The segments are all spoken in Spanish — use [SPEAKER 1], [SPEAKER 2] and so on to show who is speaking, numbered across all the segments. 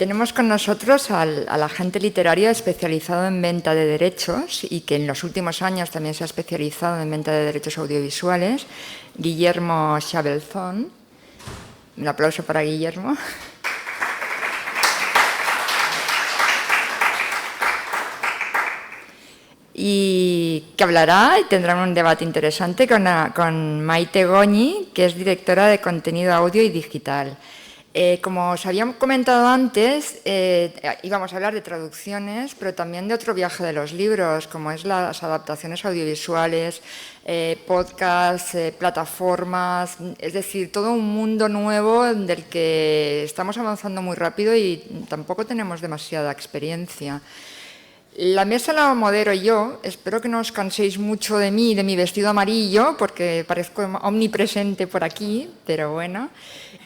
[SPEAKER 1] Tenemos con nosotros al agente literario especializado en venta de derechos y que en los últimos años también se ha especializado en venta de derechos audiovisuales, Guillermo Chabelzón. Un aplauso para Guillermo. Y que hablará y tendrá un debate interesante con Maite Goñi, que es directora de contenido audio y digital. Como os habíamos comentado antes, íbamos a hablar de traducciones, pero también de otro viaje de los libros, como es las adaptaciones audiovisuales, podcasts, plataformas, es decir, todo un mundo nuevo del que estamos avanzando muy rápido y tampoco tenemos demasiada experiencia. La mesa la modero yo, espero que no os canséis mucho de mí, de mi vestido amarillo, porque parezco omnipresente por aquí, pero bueno.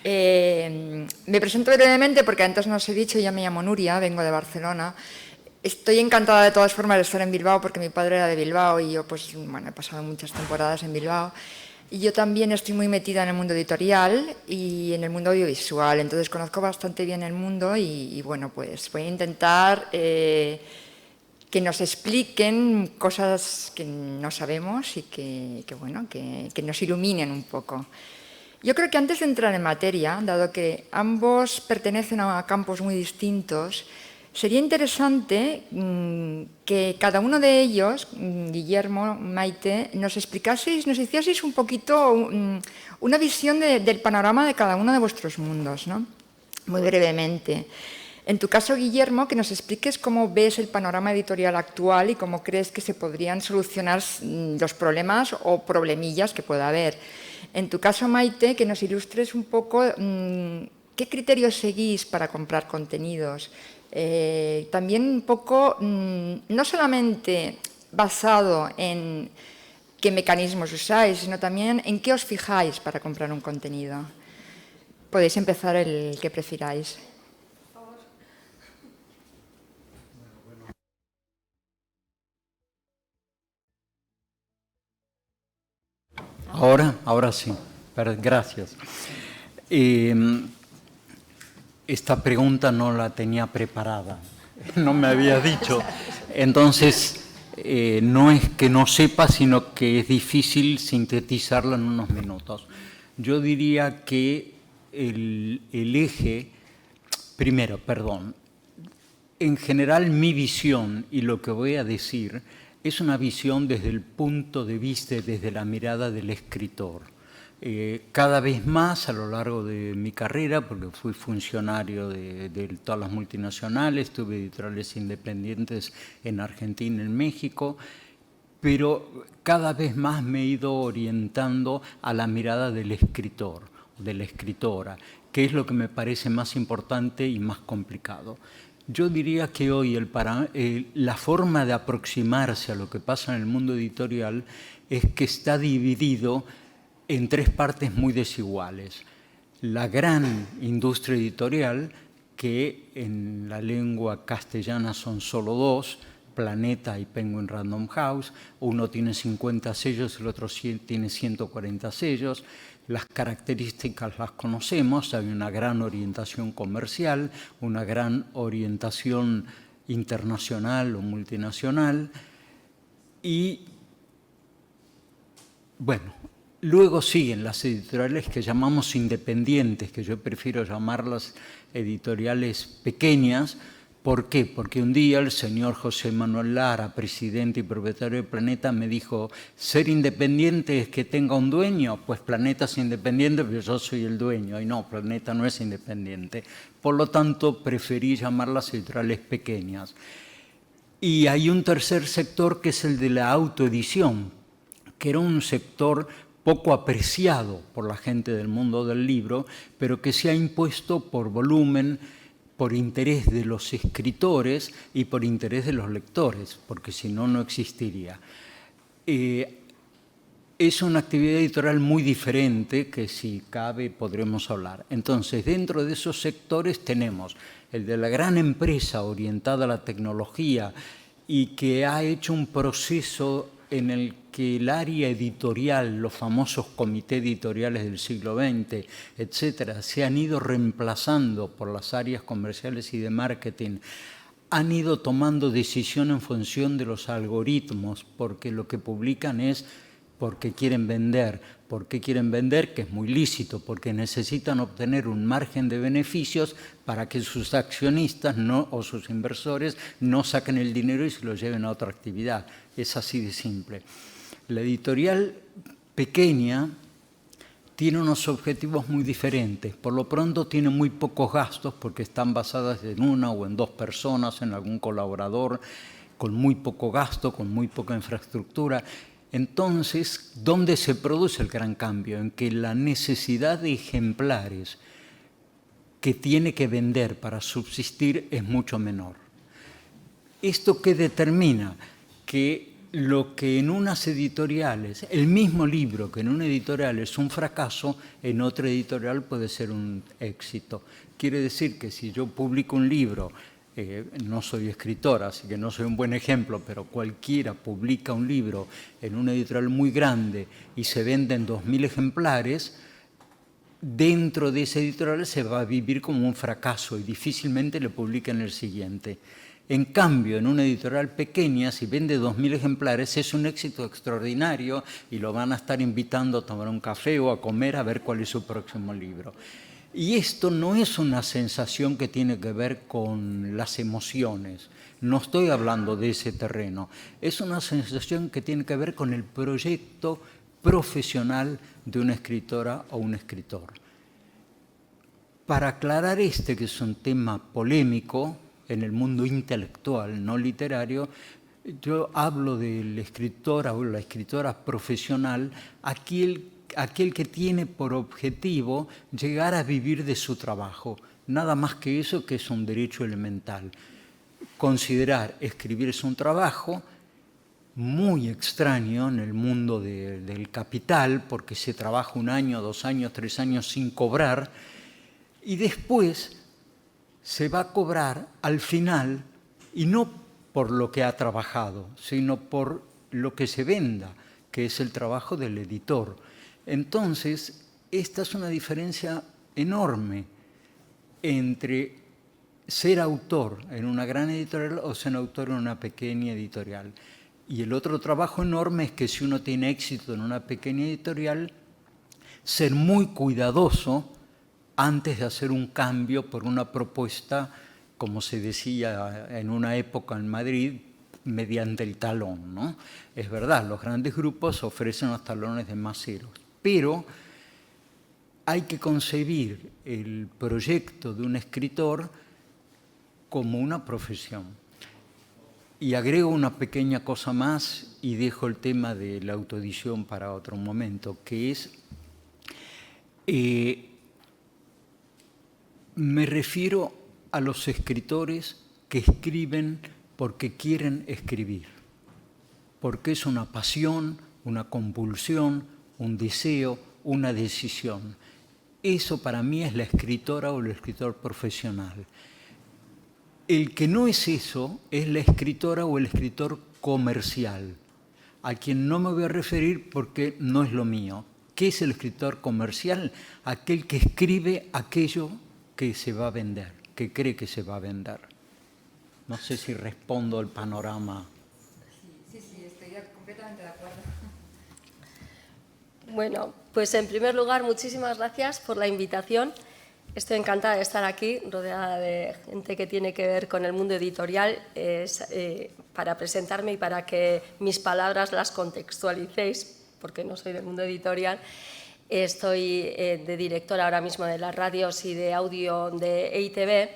[SPEAKER 1] Me presento brevemente porque antes no os he dicho, ya me llamo Nuria, vengo de Barcelona. Estoy encantada de todas formas de estar en Bilbao porque mi padre era de Bilbao y yo pues, bueno, he pasado muchas temporadas en Bilbao. Y yo también estoy muy metida en el mundo editorial y en el mundo audiovisual, entonces conozco bastante bien el mundo y bueno, pues voy a intentar que nos expliquen cosas que no sabemos y que nos iluminen un poco. Yo creo que antes de entrar en materia, dado que ambos pertenecen a campos muy distintos, sería interesante que cada uno de ellos, Guillermo, Maite, nos explicaseis, nos hicieseis un poquito una visión del panorama de cada uno de vuestros mundos, ¿no? Muy brevemente. En tu caso, Guillermo, que nos expliques cómo ves el panorama editorial actual y cómo crees que se podrían solucionar los problemas o problemillas que pueda haber. En tu caso, Maite, que nos ilustres un poco qué criterios seguís para comprar contenidos. También un poco, no solamente basado en qué mecanismos usáis, sino también en qué os fijáis para comprar un contenido. Podéis empezar el que prefiráis.
[SPEAKER 2] Ahora sí, gracias. Esta pregunta no la tenía preparada, no me había dicho. Entonces, no es que no sepa, sino que es difícil sintetizarla en unos minutos. Yo diría que el eje, primero, perdón, en general mi visión y lo que voy a decir es una visión desde el punto de vista, desde la mirada del escritor. Cada vez más a lo largo de mi carrera, porque fui funcionario de todas las multinacionales, tuve editoriales independientes en Argentina, en México, pero cada vez más me he ido orientando a la mirada del escritor, de la escritora, que es lo que me parece más importante y más complicado. Yo diría que hoy la forma de aproximarse a lo que pasa en el mundo editorial es que está dividido en tres partes muy desiguales. La gran industria editorial, que en la lengua castellana son solo dos, Planeta y Penguin Random House. Uno tiene 50 sellos, el otro tiene 140 sellos. Las características las conocemos, hay una gran orientación comercial, una gran orientación internacional o multinacional. Y, bueno, luego siguen las editoriales que llamamos independientes, que yo prefiero llamarlas editoriales pequeñas. ¿Por qué? Porque un día el señor José Manuel Lara, presidente y propietario de Planeta, me dijo, ¿ser independiente es que tenga un dueño? Pues Planeta es independiente, pero yo soy el dueño. Y no, Planeta no es independiente. Por lo tanto, preferí llamarlas editoriales pequeñas. Y hay un tercer sector que es el de la autoedición, que era un sector poco apreciado por la gente del mundo del libro, pero que se ha impuesto por volumen, por interés de los escritores y por interés de los lectores, porque si no, no existiría. Es una actividad editorial muy diferente que, si cabe, podremos hablar. Entonces, dentro de esos sectores tenemos el de la gran empresa orientada a la tecnología y que ha hecho un proceso en el que el área editorial, los famosos comités editoriales del siglo XX, etcétera, se han ido reemplazando por las áreas comerciales y de marketing, han ido tomando decisión en función de los algoritmos, porque lo que publican es porque quieren vender. ¿Por qué quieren vender? Que es muy lícito, porque necesitan obtener un margen de beneficios para que sus accionistas o sus inversores no saquen el dinero y se lo lleven a otra actividad. Es así de simple. La editorial pequeña tiene unos objetivos muy diferentes. Por lo pronto tiene muy pocos gastos porque están basadas en una o en dos personas, en algún colaborador, con muy poco gasto, con muy poca infraestructura. Entonces, ¿dónde se produce el gran cambio? En que la necesidad de ejemplares que tiene que vender para subsistir es mucho menor. ¿Esto qué determina? Que lo que en unas editoriales, el mismo libro que en una editorial es un fracaso, en otra editorial puede ser un éxito. Quiere decir que si yo publico un libro, no soy escritora, así que no soy un buen ejemplo, pero cualquiera publica un libro en una editorial muy grande y se venden 2000 ejemplares, dentro de esa editorial se va a vivir como un fracaso y difícilmente le publican el siguiente. En cambio, en una editorial pequeña, si vende 2000 ejemplares, es un éxito extraordinario y lo van a estar invitando a tomar un café o a comer a ver cuál es su próximo libro. Y esto no es una sensación que tiene que ver con las emociones. No estoy hablando de ese terreno. Es una sensación que tiene que ver con el proyecto profesional de una escritora o un escritor. Para aclarar que es un tema polémico en el mundo intelectual, no literario, yo hablo del escritor o la escritora profesional, aquel que tiene por objetivo llegar a vivir de su trabajo. Nada más que eso, que es un derecho elemental. Considerar escribir es un trabajo muy extraño en el mundo del capital, porque se trabaja 1 año, 2 años, 3 años sin cobrar, y después se va a cobrar al final, y no por lo que ha trabajado, sino por lo que se venda, que es el trabajo del editor. Entonces, esta es una diferencia enorme entre ser autor en una gran editorial o ser autor en una pequeña editorial. Y el otro trabajo enorme es que si uno tiene éxito en una pequeña editorial, ser muy cuidadoso antes de hacer un cambio por una propuesta, como se decía en una época en Madrid, mediante el talón, ¿no? Es verdad, los grandes grupos ofrecen los talones de más ceros, pero hay que concebir el proyecto de un escritor como una profesión. Y agrego una pequeña cosa más y dejo el tema de la autoedición para otro momento, que es, me refiero a los escritores que escriben porque quieren escribir, porque es una pasión, una compulsión, un deseo, una decisión. Eso para mí es la escritora o el escritor profesional. El que no es eso es la escritora o el escritor comercial, a quien no me voy a referir porque no es lo mío. ¿Qué es el escritor comercial? Aquel que escribe aquello que se va a vender, que cree que se va a vender. No sé si respondo al panorama.
[SPEAKER 1] Sí, estoy completamente de acuerdo.
[SPEAKER 3] Bueno, pues en primer lugar, muchísimas gracias por la invitación. Estoy encantada de estar aquí, rodeada de gente que tiene que ver con el mundo editorial, para presentarme y para que mis palabras las contextualicéis, porque no soy del mundo editorial. Estoy de directora ahora mismo de las radios y de audio de EITV,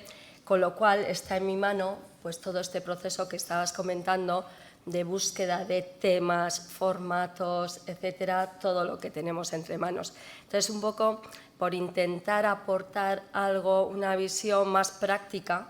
[SPEAKER 3] con lo cual está en mi mano pues, todo este proceso que estabas comentando de búsqueda de temas, formatos, etcétera, todo lo que tenemos entre manos. Entonces, un poco por intentar aportar algo, una visión más práctica,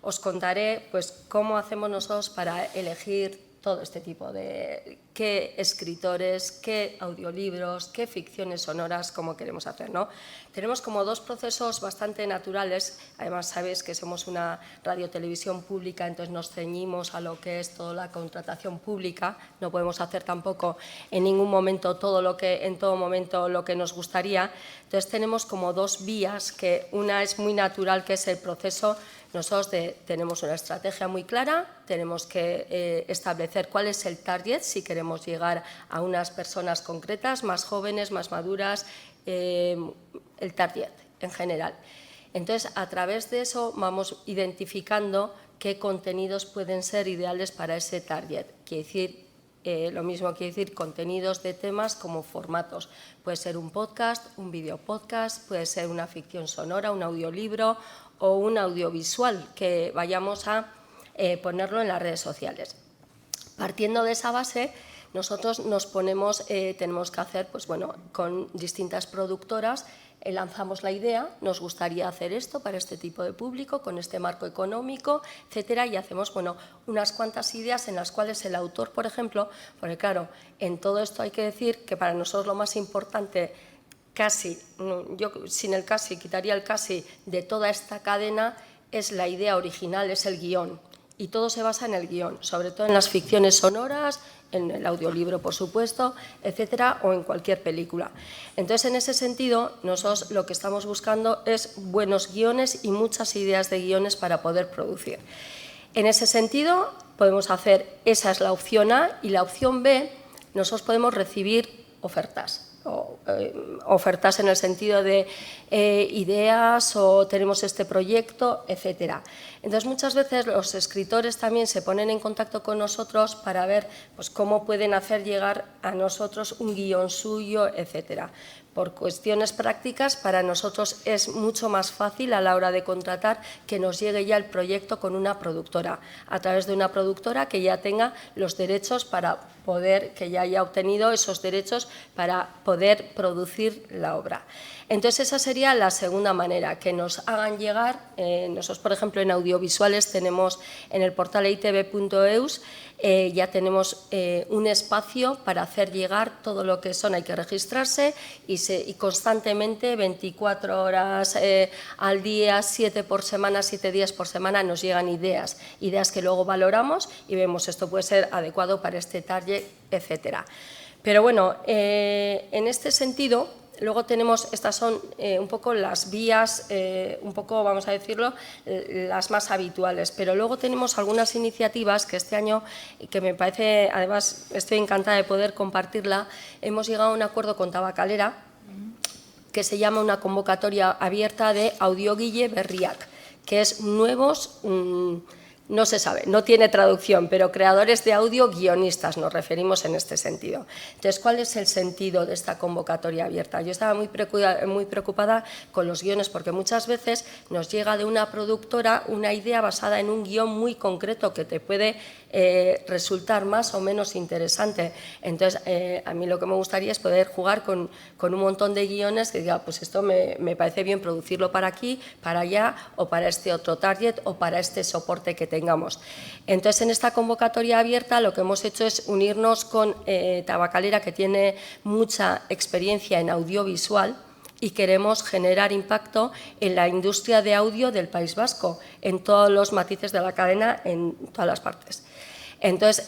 [SPEAKER 3] os contaré pues, cómo hacemos nosotros para elegir todo este tipo de qué escritores, qué audiolibros, qué ficciones sonoras, cómo queremos hacer, ¿no? Tenemos como dos procesos bastante naturales. Además, sabéis que somos una radiotelevisión pública, entonces nos ceñimos a lo que es toda la contratación pública. No podemos hacer tampoco en ningún momento todo lo que, en todo momento lo que nos gustaría. Entonces tenemos como dos vías, que una es muy natural, que es el proceso. Nosotros tenemos una estrategia muy clara, tenemos que establecer cuál es el target, si queremos llegar a unas personas concretas, más jóvenes, más maduras, el target en general. Entonces, a través de eso vamos identificando qué contenidos pueden ser ideales para ese target. Quiere decir, lo mismo quiere decir contenidos de temas como formatos. Puede ser un podcast, un videopodcast, puede ser una ficción sonora, un audiolibro o un audiovisual que vayamos a ponerlo en las redes sociales. Partiendo de esa base, nosotros nos ponemos, tenemos que hacer, pues bueno, con distintas productoras, lanzamos la idea, nos gustaría hacer esto para este tipo de público, con este marco económico, etcétera, y hacemos, bueno, unas cuantas ideas en las cuales el autor, por ejemplo, porque claro, en todo esto hay que decir que para nosotros lo más importante, casi, yo sin el casi, quitaría el casi de toda esta cadena, es la idea original, es el guión. Y todo se basa en el guión, sobre todo en las ficciones sonoras, en el audiolibro, por supuesto, etcétera, o en cualquier película. Entonces, en ese sentido, nosotros lo que estamos buscando es buenos guiones y muchas ideas de guiones para poder producir. En ese sentido, podemos hacer, esa es la opción A, y la opción B, nosotros podemos recibir ofertas. Ofertas en el sentido de ideas o tenemos este proyecto, etcétera. Entonces, muchas veces los escritores también se ponen en contacto con nosotros para ver pues, cómo pueden hacer llegar a nosotros un guión suyo, etcétera. Por cuestiones prácticas, para nosotros es mucho más fácil a la hora de contratar que nos llegue ya el proyecto con una productora, a través de una productora que ya tenga los derechos para poder, que ya haya obtenido esos derechos para poder producir la obra. Entonces, esa sería la segunda manera, que nos hagan llegar. Nosotros, por ejemplo, en audiovisuales tenemos en el portal eitv.eus, ya tenemos un espacio para hacer llegar todo lo que son, hay que registrarse y constantemente, 24 horas al día, 7 días por semana, nos llegan ideas que luego valoramos y vemos esto puede ser adecuado para este target, etcétera. Pero bueno, en este sentido, luego tenemos, estas son un poco las vías, un poco, vamos a decirlo, las más habituales, pero luego tenemos algunas iniciativas que este año, que me parece, además estoy encantada de poder compartirla, hemos llegado a un acuerdo con Tabacalera, que se llama una convocatoria abierta de Audioguille Berriak, que es nuevos, no se sabe, no tiene traducción, pero creadores de audio, guionistas, nos referimos en este sentido. Entonces, ¿cuál es el sentido de esta convocatoria abierta? Yo estaba muy preocupada con los guiones porque muchas veces nos llega de una productora una idea basada en un guión muy concreto que te puede resultar más o menos interesante. Entonces, a mí lo que me gustaría es poder jugar con un montón de guiones que diga, pues esto me parece bien producirlo para aquí, para allá, o para este otro target, o para este soporte que tengamos. Entonces, en esta convocatoria abierta lo que hemos hecho es unirnos con Tabacalera, que tiene mucha experiencia en audiovisual, y queremos generar impacto en la industria de audio del País Vasco, en todos los matices de la cadena, en todas las partes. Entonces,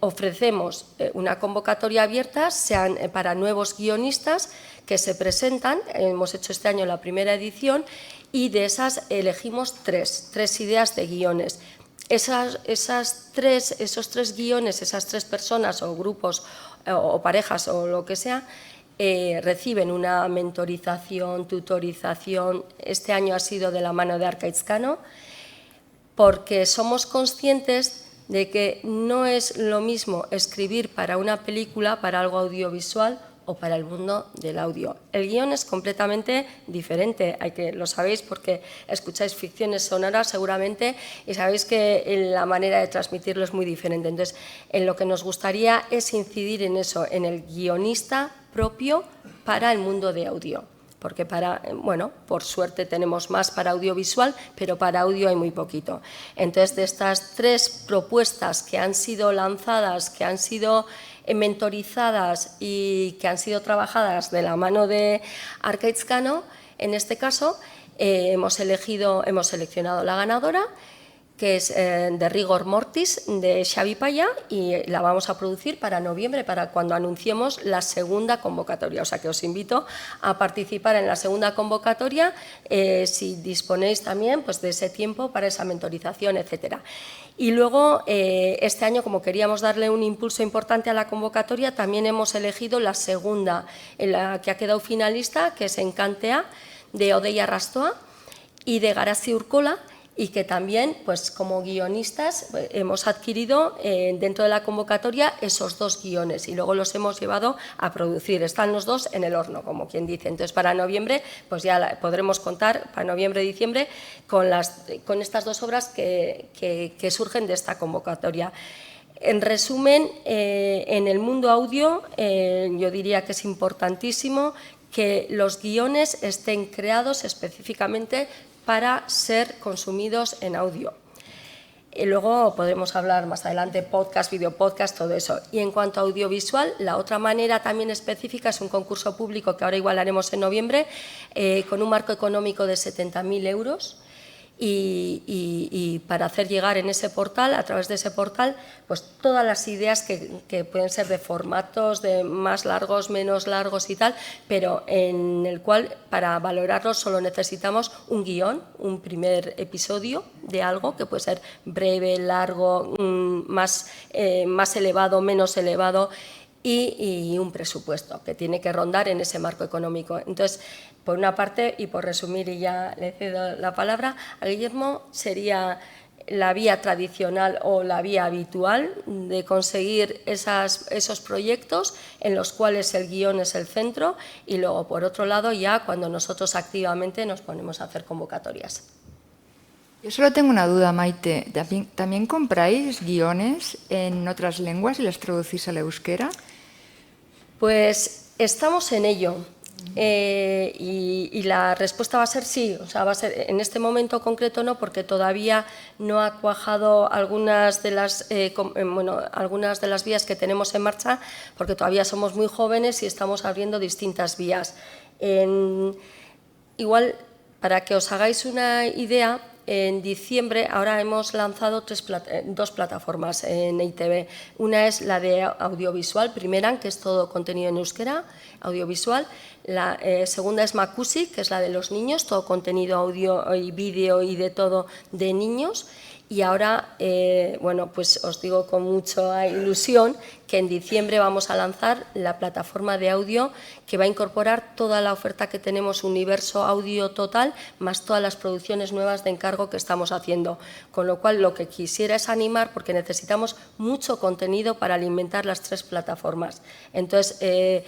[SPEAKER 3] ofrecemos una convocatoria abierta para nuevos guionistas que se presentan. Hemos hecho este año la primera edición y de esas elegimos tres ideas de guiones. Esos tres guiones, esas tres personas o grupos o parejas o lo que sea, reciben una mentorización, tutorización. Este año ha sido de la mano de Arcaizcano, porque somos conscientes de que no es lo mismo escribir para una película, para algo audiovisual o para el mundo del audio. El guión es completamente diferente, lo sabéis porque escucháis ficciones sonoras seguramente y sabéis que la manera de transmitirlo es muy diferente. Entonces, en lo que nos gustaría es incidir en eso, en el guionista propio para el mundo de audio. porque bueno, por suerte tenemos más para audiovisual, pero para audio hay muy poquito. Entonces, de estas 3 propuestas que han sido lanzadas, que han sido mentorizadas y que han sido trabajadas de la mano de Arcaizcano, en este caso hemos seleccionado la ganadora, que es de Rigor Mortis, de Xavi Paya, y la vamos a producir para noviembre, para cuando anunciemos la segunda convocatoria. O sea que os invito a participar en la segunda convocatoria, si disponéis también pues, de ese tiempo para esa mentorización, etcétera. Y luego, este año, como queríamos darle un impulso importante a la convocatoria, también hemos elegido la segunda, en la que ha quedado finalista, que es Encantea, de Odeia Rastoa y de Garazi Urkola, y que también, pues como guionistas, hemos adquirido dentro de la convocatoria esos 2 guiones y luego los hemos llevado a producir. Están los 2 en el horno, como quien dice. Entonces, para noviembre, pues ya podremos contar, para noviembre-diciembre, con estas 2 obras que surgen de esta convocatoria. En resumen, en el mundo audio, yo diría que es importantísimo que los guiones estén creados específicamente para ser consumidos en audio. Y luego podremos hablar más adelante podcast, videopodcast, todo eso. Y en cuanto a audiovisual, la otra manera también específica es un concurso público que ahora igual haremos en noviembre, con un marco económico de 70.000 euros. Y para hacer llegar en ese portal, a través de ese portal, pues todas las ideas que pueden ser de formatos, de más largos, menos largos y tal, pero en el cual para valorarlos solo necesitamos un guión, un primer episodio de algo que puede ser breve, largo, más elevado, menos elevado, y un presupuesto que tiene que rondar en ese marco económico. Entonces, por una parte, y por resumir, y ya le cedo la palabra a Guillermo, sería la vía tradicional o la vía habitual de conseguir esos proyectos en los cuales el guión es el centro, y luego, por otro lado, ya cuando nosotros activamente nos ponemos a hacer convocatorias.
[SPEAKER 1] Yo solo tengo una duda, Maite. ¿También compráis guiones en otras lenguas y los traducís al euskera?
[SPEAKER 3] Pues estamos en ello. Y la respuesta va a ser sí, o sea, va a ser en este momento concreto no, porque todavía no ha cuajado algunas de las vías que tenemos en marcha, porque todavía somos muy jóvenes y estamos abriendo distintas vías. Igual, para que os hagáis una idea, en diciembre ahora hemos lanzado 2 plataformas en EITV. Una es la de audiovisual, Primeran, que es todo contenido en euskera, audiovisual. La segunda es Makusi, que es la de los niños, todo contenido audio y vídeo y de todo de niños. Y ahora, bueno, pues os digo con mucha ilusión que en diciembre vamos a lanzar la plataforma de audio que va a incorporar toda la oferta que tenemos, Universo Audio Total, más todas las producciones nuevas de encargo que estamos haciendo. Con lo cual, lo que quisiera es animar, porque necesitamos mucho contenido para alimentar las 3 plataformas. Entonces,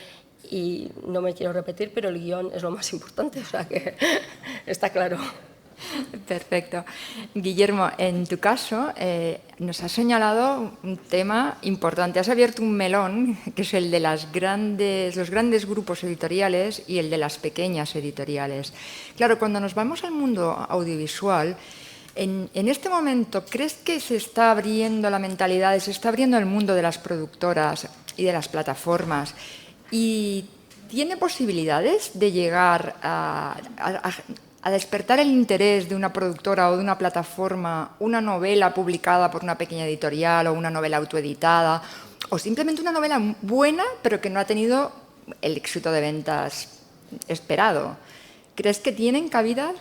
[SPEAKER 3] y no me quiero repetir, pero el guión es lo más importante, o sea que está claro.
[SPEAKER 1] Perfecto. Guillermo, en tu caso nos has señalado un tema importante. Has abierto un melón, que es el de los grandes grupos editoriales y el de las pequeñas editoriales. Claro, cuando nos vamos al mundo audiovisual, en este momento, ¿crees que se está abriendo la mentalidad, se está abriendo el mundo de las productoras y de las plataformas? ¿Y tiene posibilidades de llegar a despertar el interés de una productora o de una plataforma, una novela publicada por una pequeña editorial o una novela autoeditada, o simplemente una novela buena pero que no ha tenido el éxito de ventas esperado? ¿Crees que tienen cabida?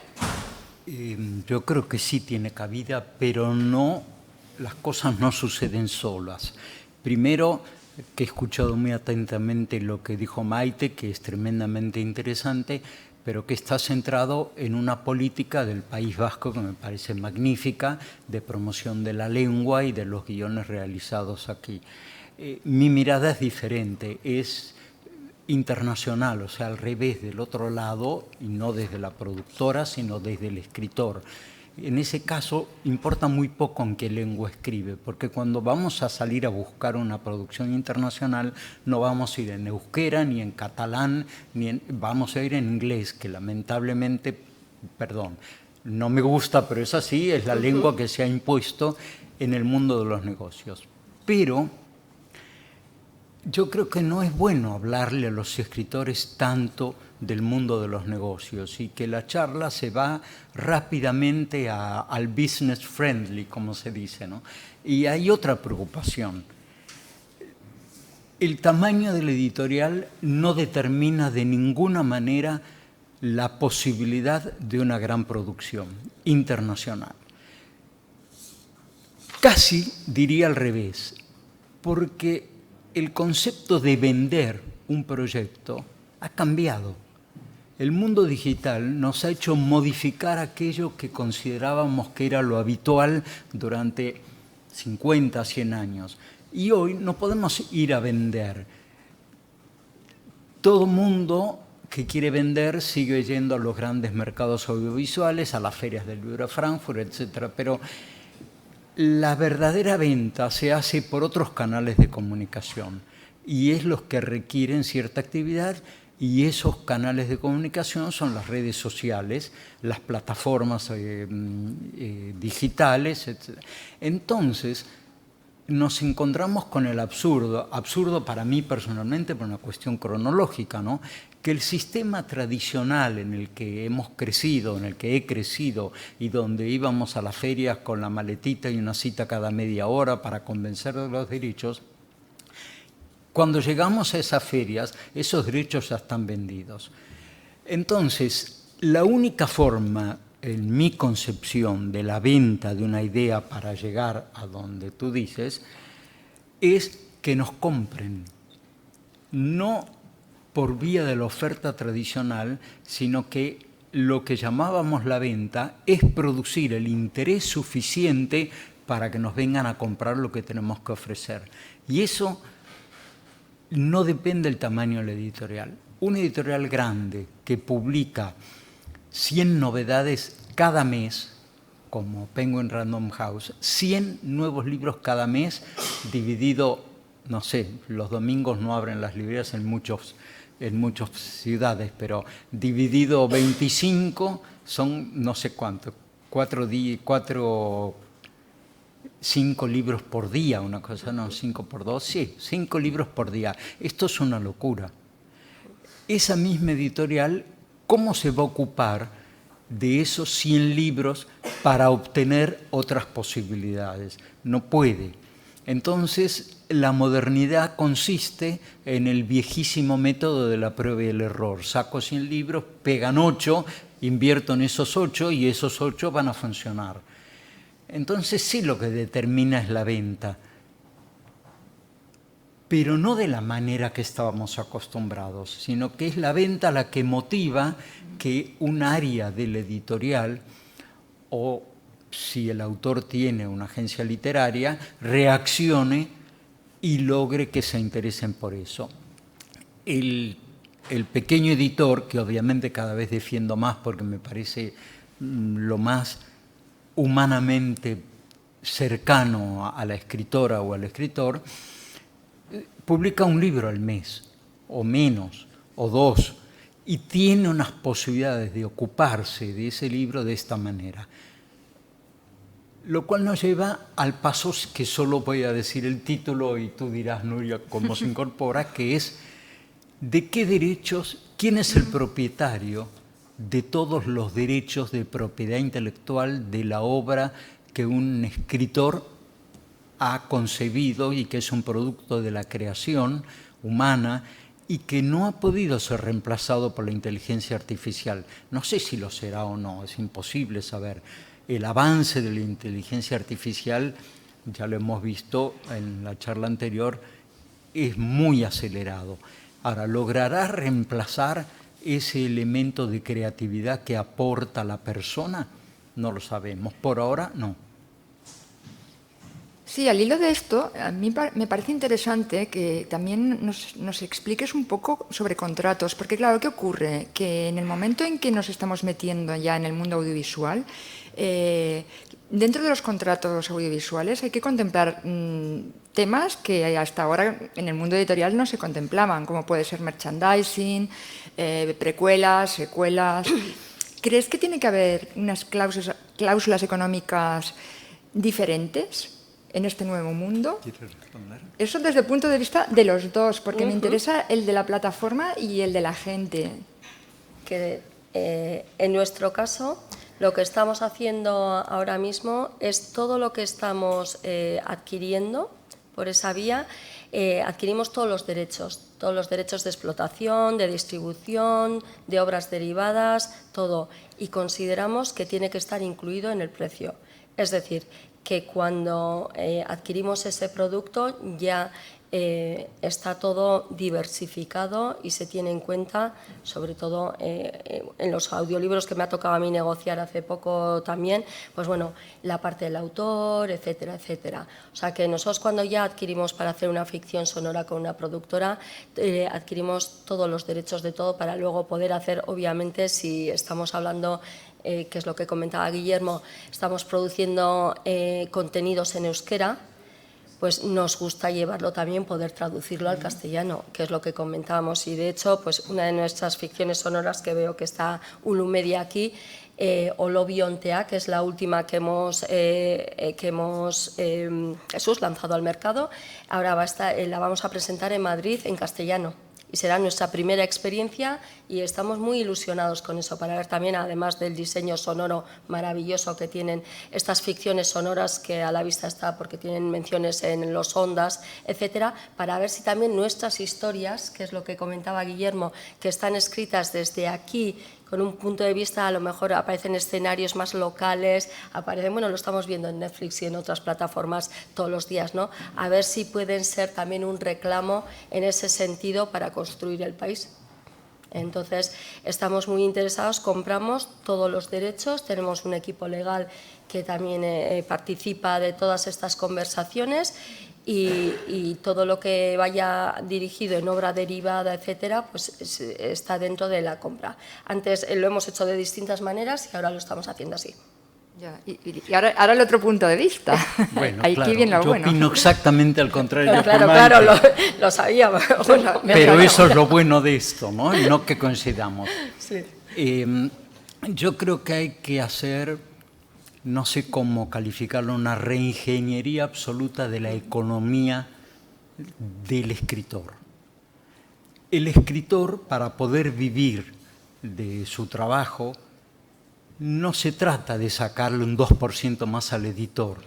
[SPEAKER 2] Yo creo que sí tiene cabida, pero no, las cosas no suceden solas. Primero, que he escuchado muy atentamente lo que dijo Maite, que es tremendamente interesante, pero que está centrado en una política del País Vasco que me parece magnífica, de promoción de la lengua y de los guiones realizados aquí. Mi mirada es diferente, es internacional, o sea, al revés, del otro lado, y no desde la productora, sino desde el escritor. en ese caso importa muy poco en qué lengua escribe, porque cuando vamos a salir a buscar una producción internacional no vamos a ir en euskera, ni en catalán, vamos a ir en inglés, que lamentablemente, perdón, no me gusta, pero es así, es la lengua que se ha impuesto en el mundo de los negocios. Pero yo creo que no es bueno hablarle a los escritores tanto del mundo de los negocios y que la charla se va rápidamente al business friendly, como se dice, ¿no? Y hay otra preocupación. El tamaño del editorial no determina de ninguna manera la posibilidad de una gran producción internacional. Casi diría al revés, porque el concepto de vender un proyecto ha cambiado. El mundo digital nos ha hecho modificar aquello que considerábamos que era lo habitual durante 50, 100 años. Y hoy no podemos ir a vender. Todo mundo que quiere vender sigue yendo a los grandes mercados audiovisuales, a las ferias del libro de Frankfurt, etc. Pero la verdadera venta se hace por otros canales de comunicación y es los que requieren cierta actividad, y esos canales de comunicación son las redes sociales, las plataformas digitales, etc. Entonces, nos encontramos con el absurdo para mí personalmente por una cuestión cronológica, ¿no? Que el sistema tradicional en el que hemos crecido, en el que he crecido y donde íbamos a las ferias con la maletita y una cita cada media hora para convencer de los derechos, cuando llegamos a esas ferias, esos derechos ya están vendidos. Entonces, la única forma, en mi concepción, de la venta de una idea para llegar a donde tú dices, es que nos compren. No por vía de la oferta tradicional, sino que lo que llamábamos la venta es producir el interés suficiente para que nos vengan a comprar lo que tenemos que ofrecer. Y eso no depende del tamaño del editorial. Un editorial grande que publica 100 novedades cada mes, como Penguin Random House, 100 nuevos libros cada mes, dividido, no sé, los domingos no abren las librerías en muchas ciudades, pero dividido 25 son no sé cuánto, 5 libros por día, una cosa, no, 5 por 2, sí, 5 libros por día. Esto es una locura. Esa misma editorial, ¿cómo se va a ocupar de esos 100 libros para obtener otras posibilidades? No puede. Entonces, la modernidad consiste en el viejísimo método de la prueba y el error. Saco 100 libros, pegan 8, invierto en esos 8 y esos 8 van a funcionar. Entonces sí, lo que determina es la venta, pero no de la manera que estábamos acostumbrados, sino que es la venta la que motiva que un área del editorial, o si el autor tiene una agencia literaria, reaccione y logre que se interesen por eso. El pequeño editor, que obviamente cada vez defiendo más porque me parece lo más humanamente cercano a la escritora o al escritor, publica un libro al mes, o menos, o 2, y tiene unas posibilidades de ocuparse de ese libro de esta manera. Lo cual nos lleva al paso que solo voy a decir el título y tú dirás, Nuria, cómo se incorpora, que es ¿de qué derechos, quién es el propietario de todos los derechos de propiedad intelectual de la obra que un escritor ha concebido y que es un producto de la creación humana y que no ha podido ser reemplazado por la inteligencia artificial? No sé si lo será o no, es imposible saber. El avance de la inteligencia artificial, ya lo hemos visto en la charla anterior, es muy acelerado. Ahora, ¿logrará reemplazar ese elemento de creatividad que aporta la persona? No lo sabemos. Por ahora, no.
[SPEAKER 1] Sí, al hilo de esto, a mí me parece interesante que también nos expliques un poco sobre contratos, porque claro, ¿qué ocurre? Que en el momento en que nos estamos metiendo ya en el mundo audiovisual, dentro de los contratos audiovisuales hay que contemplar temas que hasta ahora en el mundo editorial no se contemplaban, como puede ser merchandising, precuelas, secuelas. ¿Crees que tiene que haber unas cláusulas económicas diferentes en este nuevo mundo?
[SPEAKER 2] ¿Quieres responder?
[SPEAKER 1] Eso desde el punto de vista de los dos, porque me interesa el de la plataforma y el de la gente.
[SPEAKER 3] Que en nuestro caso, lo que estamos haciendo ahora mismo es todo lo que estamos adquiriendo por esa vía, adquirimos todos los derechos de explotación, de distribución, de obras derivadas, todo, y consideramos que tiene que estar incluido en el precio. Es decir, que cuando adquirimos ese producto ya está todo diversificado y se tiene en cuenta, sobre todo en los audiolibros que me ha tocado a mí negociar hace poco también, pues bueno, la parte del autor, etcétera, etcétera. O sea que nosotros cuando ya adquirimos para hacer una ficción sonora con una productora, adquirimos todos los derechos de todo para luego poder hacer, obviamente, si estamos hablando que es lo que comentaba Guillermo, estamos produciendo contenidos en euskera, pues nos gusta llevarlo también, poder traducirlo al castellano, que es lo que comentábamos. Y de hecho, pues una de nuestras ficciones sonoras que veo que está Ulumedia aquí, Olobiontea, que es la última que hemos lanzado al mercado, ahora la vamos a presentar en Madrid en castellano. Y será nuestra primera experiencia y estamos muy ilusionados con eso, para ver también, además del diseño sonoro maravilloso que tienen estas ficciones sonoras, que a la vista está porque tienen menciones en los Ondas, etcétera, para ver si también nuestras historias, que es lo que comentaba Guillermo, que están escritas desde aquí, con un punto de vista, a lo mejor aparecen escenarios más locales, bueno, lo estamos viendo en Netflix y en otras plataformas todos los días, ¿no? A ver si pueden ser también un reclamo en ese sentido para construir el país. Entonces, estamos muy interesados, compramos todos los derechos, tenemos un equipo legal que también participa de todas estas conversaciones y todo lo que vaya dirigido en obra derivada, etcétera, pues está dentro de la compra. Antes lo hemos hecho de distintas maneras y ahora lo estamos haciendo así.
[SPEAKER 1] Ya, y ahora el otro punto de vista.
[SPEAKER 2] Bueno,
[SPEAKER 1] Aquí
[SPEAKER 2] claro,
[SPEAKER 1] viene lo
[SPEAKER 2] yo
[SPEAKER 1] bueno.
[SPEAKER 2] opino exactamente al contrario.
[SPEAKER 3] Claro, lo sabíamos. Bueno,
[SPEAKER 2] pero eso es lo bueno de esto, ¿no? No que coincidamos.
[SPEAKER 3] Sí.
[SPEAKER 2] Yo creo que hay que hacer, no sé cómo calificarlo, una reingeniería absoluta de la economía del escritor. El escritor, para poder vivir de su trabajo, no se trata de sacarle un 2% más al editor,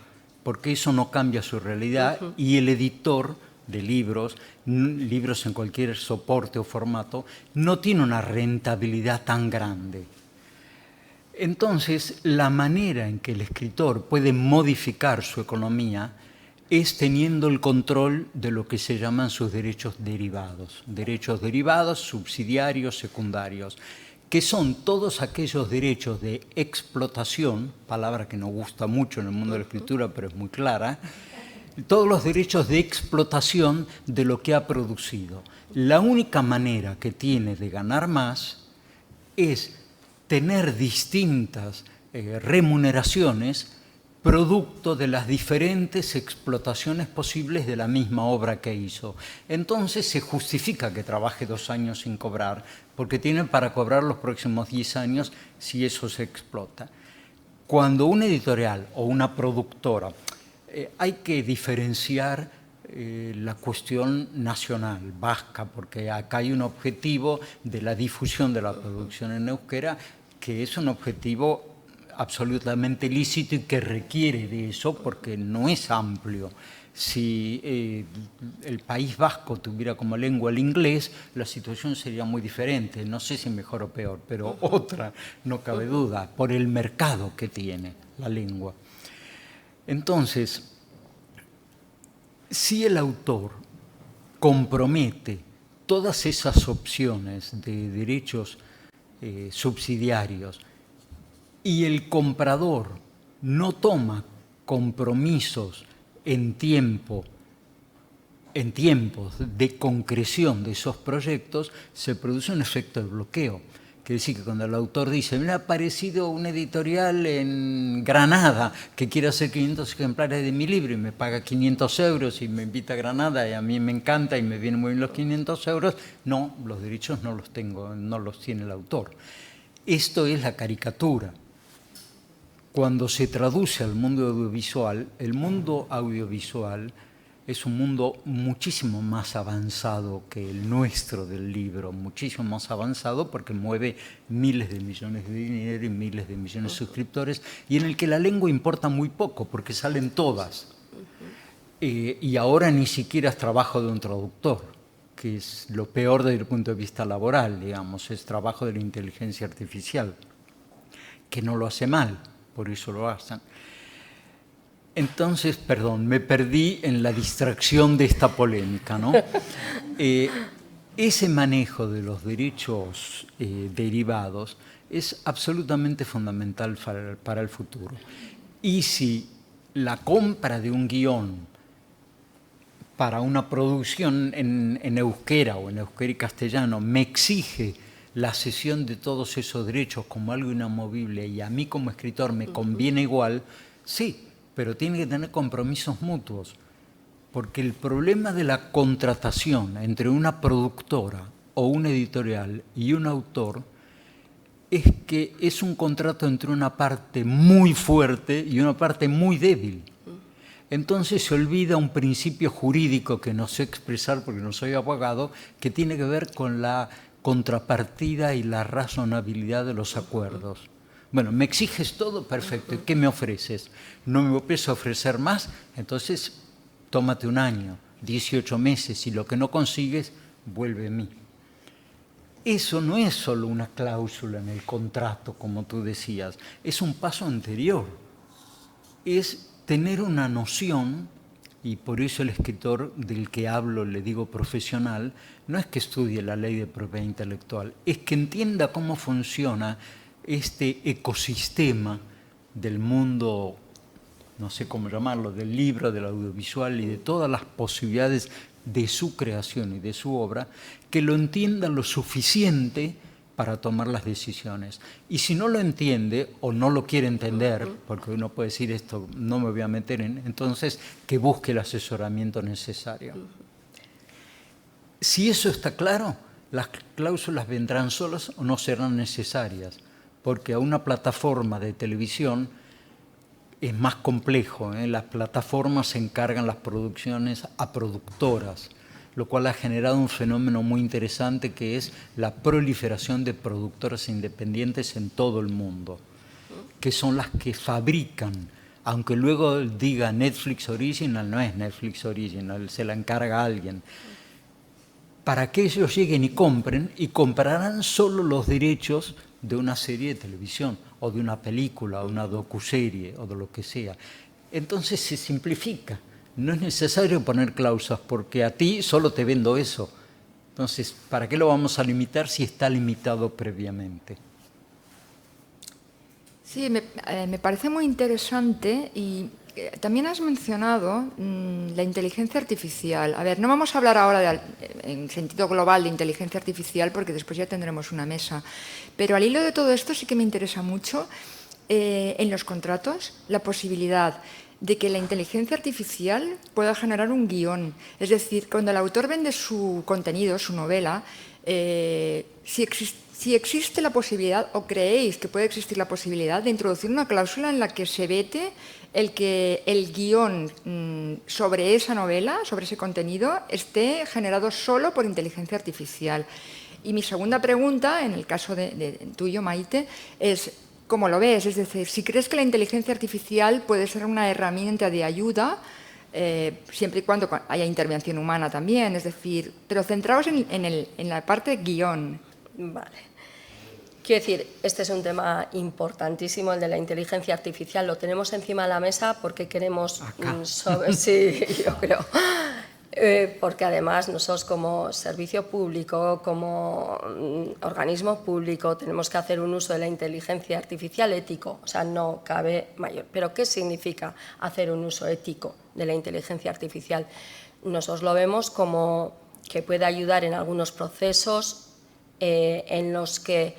[SPEAKER 2] porque eso no cambia su realidad y el editor de libros en cualquier soporte o formato, no tiene una rentabilidad tan grande. Entonces, la manera en que el escritor puede modificar su economía es teniendo el control de lo que se llaman sus derechos derivados, subsidiarios, secundarios, que son todos aquellos derechos de explotación, palabra que nos gusta mucho en el mundo de la escritura, pero es muy clara, todos los derechos de explotación de lo que ha producido. La única manera que tiene de ganar más es tener distintas remuneraciones producto de las diferentes explotaciones posibles de la misma obra que hizo. Entonces se justifica que trabaje 2 años sin cobrar, porque tiene para cobrar los próximos 10 años si eso se explota. Cuando una editorial o una productora, hay que diferenciar la cuestión nacional, vasca, porque acá hay un objetivo de la difusión de la producción en euskera, que es un objetivo absolutamente lícito y que requiere de eso porque no es amplio. Si el País Vasco tuviera como lengua el inglés, la situación sería muy diferente. No sé si mejor o peor, pero otra, no cabe duda, por el mercado que tiene la lengua. Entonces, si el autor compromete todas esas opciones de derechos subsidiarios y el comprador no toma compromisos en tiempos de concreción de esos proyectos, se produce un efecto de bloqueo. Quiere decir que cuando el autor dice, me ha aparecido un editorial en Granada que quiere hacer 500 ejemplares de mi libro y me paga 500 euros y me invita a Granada y a mí me encanta y me vienen muy bien los 500 euros, no, los derechos no los tengo, no los tiene el autor. Esto es la caricatura. Cuando se traduce al mundo audiovisual, el mundo audiovisual es un mundo muchísimo más avanzado que el nuestro del libro, muchísimo más avanzado porque mueve miles de millones de dinero y miles de millones de suscriptores, y en el que la lengua importa muy poco porque salen todas. Y ahora ni siquiera es trabajo de un traductor, que es lo peor desde el punto de vista laboral, digamos, es trabajo de la inteligencia artificial, que no lo hace mal, por eso lo hacen. Entonces, perdón, me perdí en la distracción de esta polémica, ¿no? Ese manejo de los derechos derivados es absolutamente fundamental para el futuro. Y si la compra de un guión para una producción en euskera o en euskera y castellano me exige la cesión de todos esos derechos como algo inamovible y a mí como escritor me conviene igual, sí, pero tiene que tener compromisos mutuos, porque el problema de la contratación entre una productora o una editorial y un autor es que es un contrato entre una parte muy fuerte y una parte muy débil. Entonces se olvida un principio jurídico que no sé expresar porque no soy abogado, que tiene que ver con la contrapartida y la razonabilidad de los acuerdos. Bueno, me exiges todo, perfecto. ¿Y qué me ofreces? ¿No me puedes ofrecer más? Entonces, tómate un año, 18 meses, y lo que no consigues, vuelve a mí. Eso no es solo una cláusula en el contrato, como tú decías, es un paso anterior. Es tener una noción, y por eso el escritor del que hablo, le digo profesional, no es que estudie la ley de propiedad intelectual, es que entienda cómo funciona este ecosistema del mundo, no sé cómo llamarlo, del libro, del audiovisual y de todas las posibilidades de su creación y de su obra, que lo entienda lo suficiente para tomar las decisiones. Y si no lo entiende o no lo quiere entender, porque uno puede decir esto, no me voy a meter en, entonces que busque el asesoramiento necesario. Si eso está claro, las cláusulas vendrán solas o no serán necesarias, porque a una plataforma de televisión es más complejo, ¿eh? Las plataformas se encargan las producciones a productoras, lo cual ha generado un fenómeno muy interesante que es la proliferación de productoras independientes en todo el mundo, que son las que fabrican, aunque luego diga Netflix Original, no es Netflix Original, se la encarga alguien, para que ellos lleguen y compren, y comprarán solo los derechos de una serie de televisión, o de una película, o una docuserie, o de lo que sea. Entonces se simplifica. No es necesario poner cláusulas, porque a ti solo te vendo eso. Entonces, ¿para qué lo vamos a limitar si está limitado previamente?
[SPEAKER 1] Sí, me parece muy interesante y también has mencionado la inteligencia artificial. A ver, no vamos a hablar ahora en sentido global de inteligencia artificial porque después ya tendremos una mesa, pero al hilo de todo esto sí que me interesa mucho en los contratos la posibilidad de que la inteligencia artificial pueda generar un guión. Es decir, cuando el autor vende su contenido, su novela, si existe la posibilidad, o creéis que puede existir la posibilidad de introducir una cláusula en la que se vete el que el guión sobre esa novela, sobre ese contenido, esté generado solo por inteligencia artificial. Y mi segunda pregunta, en el caso de tuyo, Maite, es ¿cómo lo ves? Es decir, si crees que la inteligencia artificial puede ser una herramienta de ayuda, siempre y cuando haya intervención humana también, es decir, pero centraos en la parte guión.
[SPEAKER 3] Vale. Quiero decir, este es un tema importantísimo, el de la inteligencia artificial. Lo tenemos encima de la mesa porque queremos... sí, yo creo. Porque además nosotros como servicio público, como organismo público, tenemos que hacer un uso de la inteligencia artificial ético, o sea, no cabe mayor. Pero ¿qué significa hacer un uso ético de la inteligencia artificial? Nosotros lo vemos como que puede ayudar en algunos procesos en los que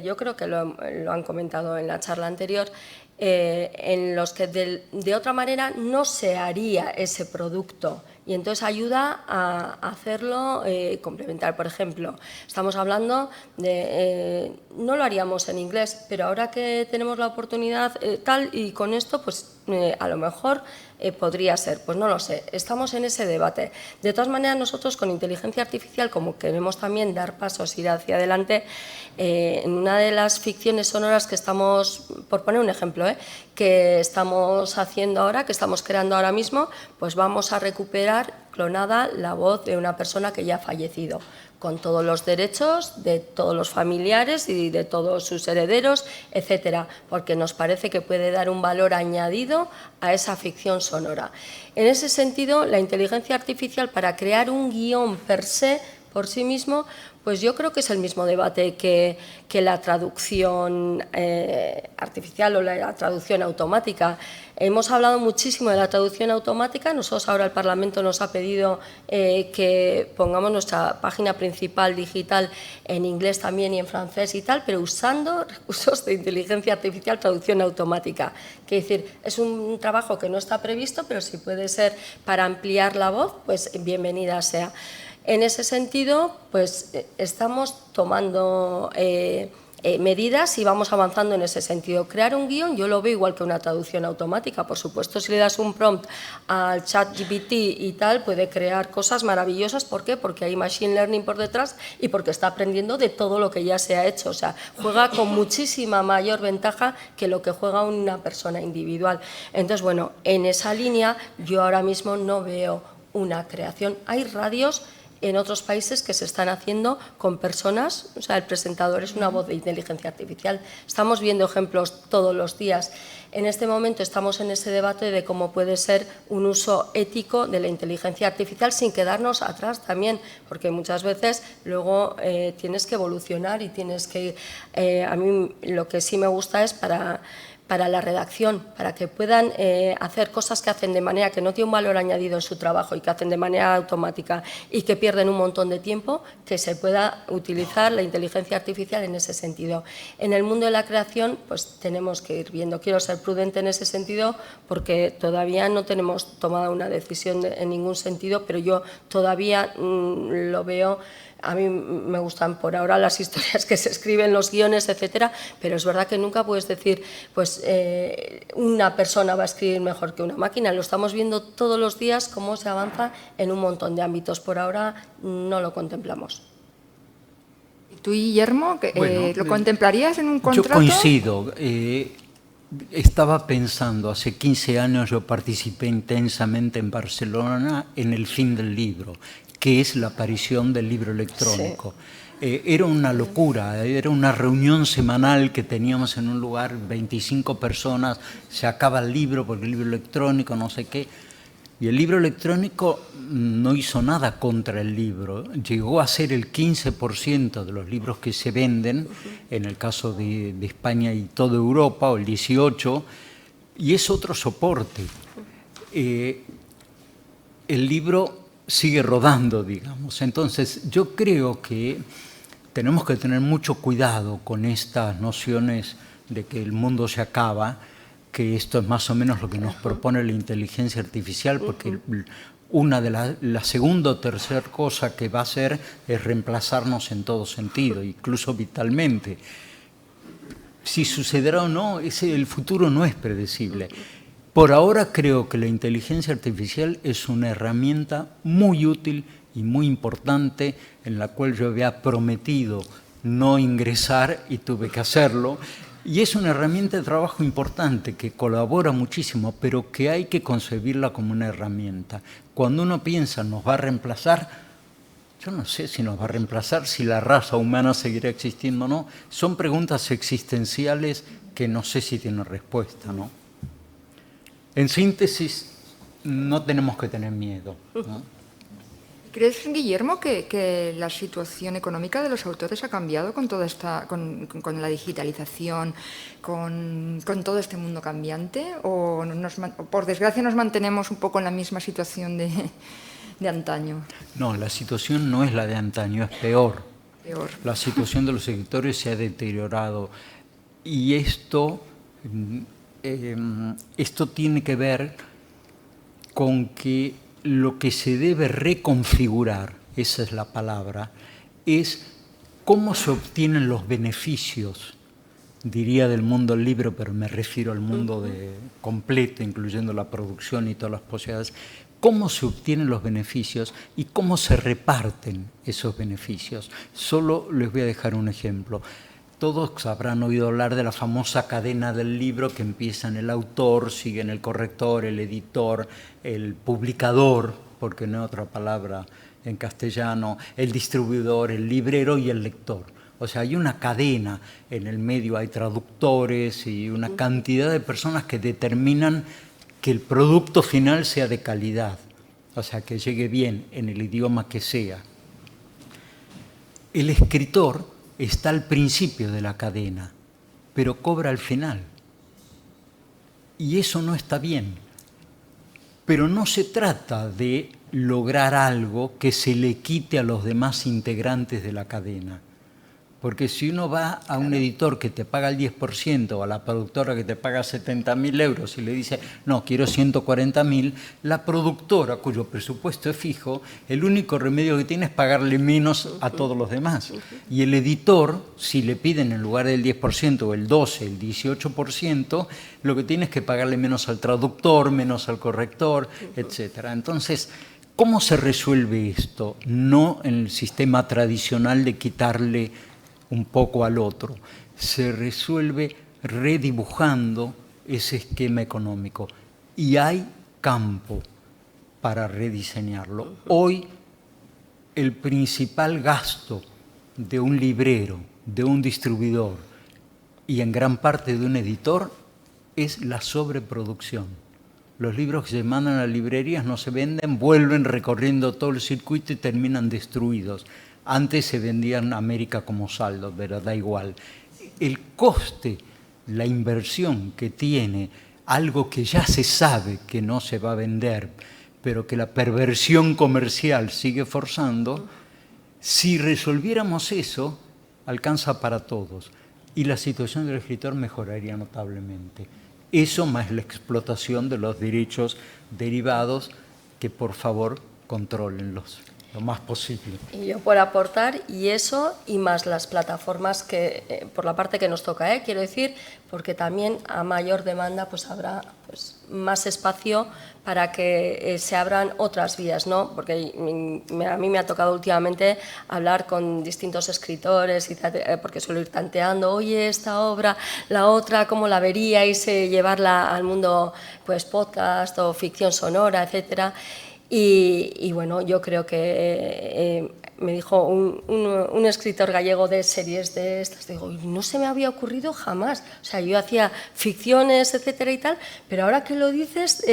[SPEAKER 3] yo creo que lo han comentado en la charla anterior, en los que de otra manera no se haría ese producto, y entonces ayuda a hacerlo complementar. Por ejemplo, estamos hablando de, no lo haríamos en inglés, pero ahora que tenemos la oportunidad tal, y con esto pues a lo mejor podría ser, pues no lo sé, estamos en ese debate. De todas maneras, nosotros con inteligencia artificial, como queremos también dar pasos, ir hacia adelante, en una de las ficciones sonoras que estamos, por poner un ejemplo, que estamos haciendo ahora, que estamos creando ahora mismo, pues vamos a recuperar clonada la voz de una persona que ya ha fallecido, con todos los derechos de todos los familiares y de todos sus herederos, etcétera, porque nos parece que puede dar un valor añadido a esa ficción sonora. En ese sentido, la inteligencia artificial, para crear un guión per se, por sí mismo, pues yo creo que es el mismo debate que la traducción artificial o la traducción automática. Hemos hablado muchísimo de la traducción automática. Nosotros ahora el Parlamento nos ha pedido que pongamos nuestra página principal digital en inglés también y en francés y tal, pero usando recursos de inteligencia artificial, traducción automática. Quiere decir, es un trabajo que no está previsto, pero si puede ser para ampliar la voz, pues bienvenida sea. En ese sentido, pues estamos tomando medidas y vamos avanzando en ese sentido. Crear un guión yo lo veo igual que una traducción automática. Por supuesto, si le das un prompt al ChatGPT y tal, puede crear cosas maravillosas. ¿Por qué? Porque hay machine learning por detrás y porque está aprendiendo de todo lo que ya se ha hecho. O sea, juega con muchísima mayor ventaja que lo que juega una persona individual. Entonces, bueno, en esa línea yo ahora mismo no veo una creación. Hay radios en otros países que se están haciendo con personas, o sea, el presentador es una voz de inteligencia artificial. Estamos viendo ejemplos todos los días. En este momento estamos en ese debate de cómo puede ser un uso ético de la inteligencia artificial sin quedarnos atrás también, porque muchas veces luego tienes que evolucionar y tienes que... a mí lo que sí me gusta es para la redacción, para que puedan hacer cosas que hacen de manera que no tiene un valor añadido en su trabajo y que hacen de manera automática y que pierden un montón de tiempo, que se pueda utilizar la inteligencia artificial en ese sentido. En el mundo de la creación, pues tenemos que ir viendo. Quiero ser prudente en ese sentido porque todavía no tenemos tomado una decisión en ningún sentido, pero yo todavía lo veo. A mí me gustan por ahora las historias que se escriben, los guiones, etcétera, pero es verdad que nunca puedes decir, pues una persona va a escribir mejor que una máquina. Lo estamos viendo todos los días cómo se avanza en un montón de ámbitos. Por ahora no lo contemplamos.
[SPEAKER 1] ¿Tú, Guillermo, lo contemplarías en un contrato?
[SPEAKER 2] Yo coincido. Estaba pensando, hace 15 años yo participé intensamente en Barcelona en el fin del libro, que es la aparición del libro electrónico. Sí. Era una locura, era una reunión semanal que teníamos en un lugar, 25 personas, se acaba el libro porque el libro electrónico, no sé qué. Y el libro electrónico no hizo nada contra el libro, llegó a ser el 15% de los libros que se venden, en el caso de España y toda Europa, o el 18%, y es otro soporte. El libro sigue rodando, digamos. Entonces, yo creo que tenemos que tener mucho cuidado con estas nociones de que el mundo se acaba, que esto es más o menos lo que nos propone la inteligencia artificial, porque una de la segunda o tercera cosa que va a hacer es reemplazarnos en todo sentido, incluso vitalmente. Si sucederá o no, el futuro no es predecible. Por ahora creo que la inteligencia artificial es una herramienta muy útil y muy importante en la cual yo había prometido no ingresar y tuve que hacerlo. Y es una herramienta de trabajo importante que colabora muchísimo, pero que hay que concebirla como una herramienta. Cuando uno piensa nos va a reemplazar, yo no sé si nos va a reemplazar, si la raza humana seguirá existiendo o no. Son preguntas existenciales que no sé si tienen respuesta, ¿no? En síntesis, no tenemos que tener miedo, ¿no?
[SPEAKER 1] ¿Crees, Guillermo, que la situación económica de los autores ha cambiado con toda con la digitalización, con todo este mundo cambiante? ¿O por desgracia nos mantenemos un poco en la misma situación de antaño?
[SPEAKER 2] No, la situación no es la de antaño, es peor.
[SPEAKER 1] Peor.
[SPEAKER 2] La situación de los escritores se ha deteriorado y esto tiene que ver con que lo que se debe reconfigurar, esa es la palabra, es cómo se obtienen los beneficios, diría del mundo del libro, pero me refiero al mundo completo, incluyendo la producción y todas las posibilidades, cómo se obtienen los beneficios y cómo se reparten esos beneficios. Solo les voy a dejar un ejemplo. Todos habrán oído hablar de la famosa cadena del libro que empieza en el autor, sigue en el corrector, el editor, el publicador, porque no hay otra palabra en castellano, el distribuidor, el librero y el lector. O sea, hay una cadena, en el medio hay traductores y una cantidad de personas que determinan que el producto final sea de calidad, o sea, que llegue bien en el idioma que sea. El escritor está al principio de la cadena, pero cobra al final. Y eso no está bien. Pero no se trata de lograr algo que se le quite a los demás integrantes de la cadena. Porque si uno va a un editor que te paga el 10% o a la productora que te paga 70.000 euros y le dice, no, quiero 140.000, la productora, cuyo presupuesto es fijo, el único remedio que tiene es pagarle menos a todos los demás. Y el editor, si le piden en lugar del 10% o el 12%, el 18%, lo que tiene es que pagarle menos al traductor, menos al corrector, etc. Entonces, ¿cómo se resuelve esto? No en el sistema tradicional de quitarle un poco al otro. Se resuelve redibujando ese esquema económico. Y hay campo para rediseñarlo. Hoy, el principal gasto de un librero, de un distribuidor y en gran parte de un editor es la sobreproducción. Los libros que se mandan a las librerías no se venden, vuelven recorriendo todo el circuito y terminan destruidos. Antes se vendían a América como saldo, pero da igual. El coste, la inversión que tiene algo que ya se sabe que no se va a vender, pero que la perversión comercial sigue forzando, si resolviéramos eso, alcanza para todos. Y la situación del escritor mejoraría notablemente. Eso más la explotación de los derechos derivados, que por favor contrólenlos lo más posible.
[SPEAKER 3] Y yo por aportar, y eso, y más las plataformas que, por la parte que nos toca, quiero decir, porque también a mayor demanda pues habrá pues, más espacio para que se abran otras vías, ¿no? Porque a mí me ha tocado últimamente hablar con distintos escritores, porque suelo ir tanteando, oye, esta obra, la otra, ¿cómo la veríais? Llevarla al mundo pues podcast o ficción sonora, etcétera. Y bueno, yo creo que me dijo un escritor gallego de series de estas, digo, no se me había ocurrido jamás. O sea, yo hacía ficciones, etcétera y tal, pero ahora que lo dices,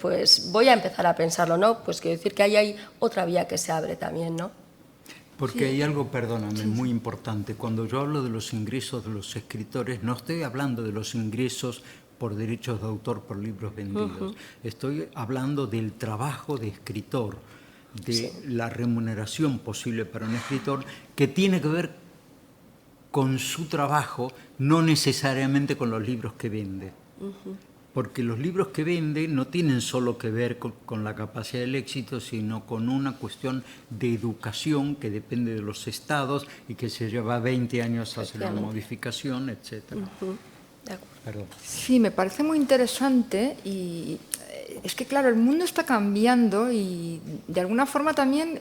[SPEAKER 3] pues voy a empezar a pensarlo, ¿no? Pues quiero decir que ahí hay otra vía que se abre también, ¿no?
[SPEAKER 2] Porque hay algo, perdóname, muy importante. Cuando yo hablo de los ingresos de los escritores, no estoy hablando de los ingresos por derechos de autor por libros vendidos. Estoy hablando del trabajo de escritor, de la remuneración posible para un escritor, que tiene que ver con su trabajo, no necesariamente con los libros que vende. Porque los libros que vende no tienen solo que ver con la capacidad del éxito, sino con una cuestión de educación que depende de los estados y que se lleva 20 años a hacer una modificación, etc. Perdón.
[SPEAKER 1] Sí, me parece muy interesante y es que, claro, el mundo está cambiando y de alguna forma también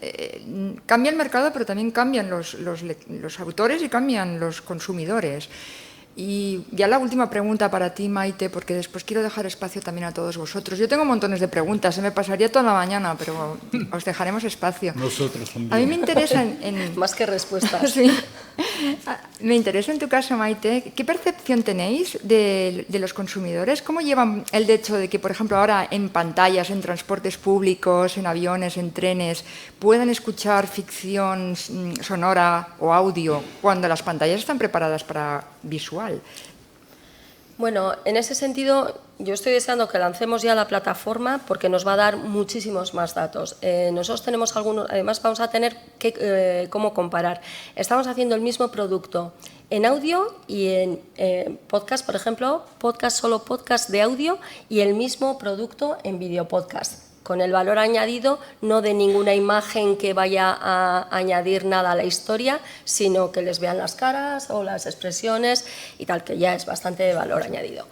[SPEAKER 1] cambia el mercado, pero también cambian los autores y cambian los consumidores. Y ya la última pregunta para ti, Maite, porque después quiero dejar espacio también a todos vosotros. Yo tengo montones de preguntas, se me pasaría toda la mañana, pero os dejaremos espacio.
[SPEAKER 2] Nosotros también.
[SPEAKER 1] A mí me interesa
[SPEAKER 3] Más que respuestas.
[SPEAKER 1] Sí. Me interesa en tu caso, Maite, ¿qué percepción tenéis de los consumidores? ¿Cómo llevan el hecho de que, por ejemplo, ahora en pantallas, en transportes públicos, en aviones, en trenes, puedan escuchar ficción sonora o audio cuando las pantallas están preparadas para visual?
[SPEAKER 3] Bueno, en ese sentido, yo estoy deseando que lancemos ya la plataforma porque nos va a dar muchísimos más datos. Nosotros tenemos algunos, además vamos a tener cómo comparar. Estamos haciendo el mismo producto en audio y en podcast, por ejemplo, solo podcast de audio y el mismo producto en video podcast, con el valor añadido no de ninguna imagen que vaya a añadir nada a la historia, sino que les vean las caras o las expresiones y tal, que ya es bastante de valor añadido.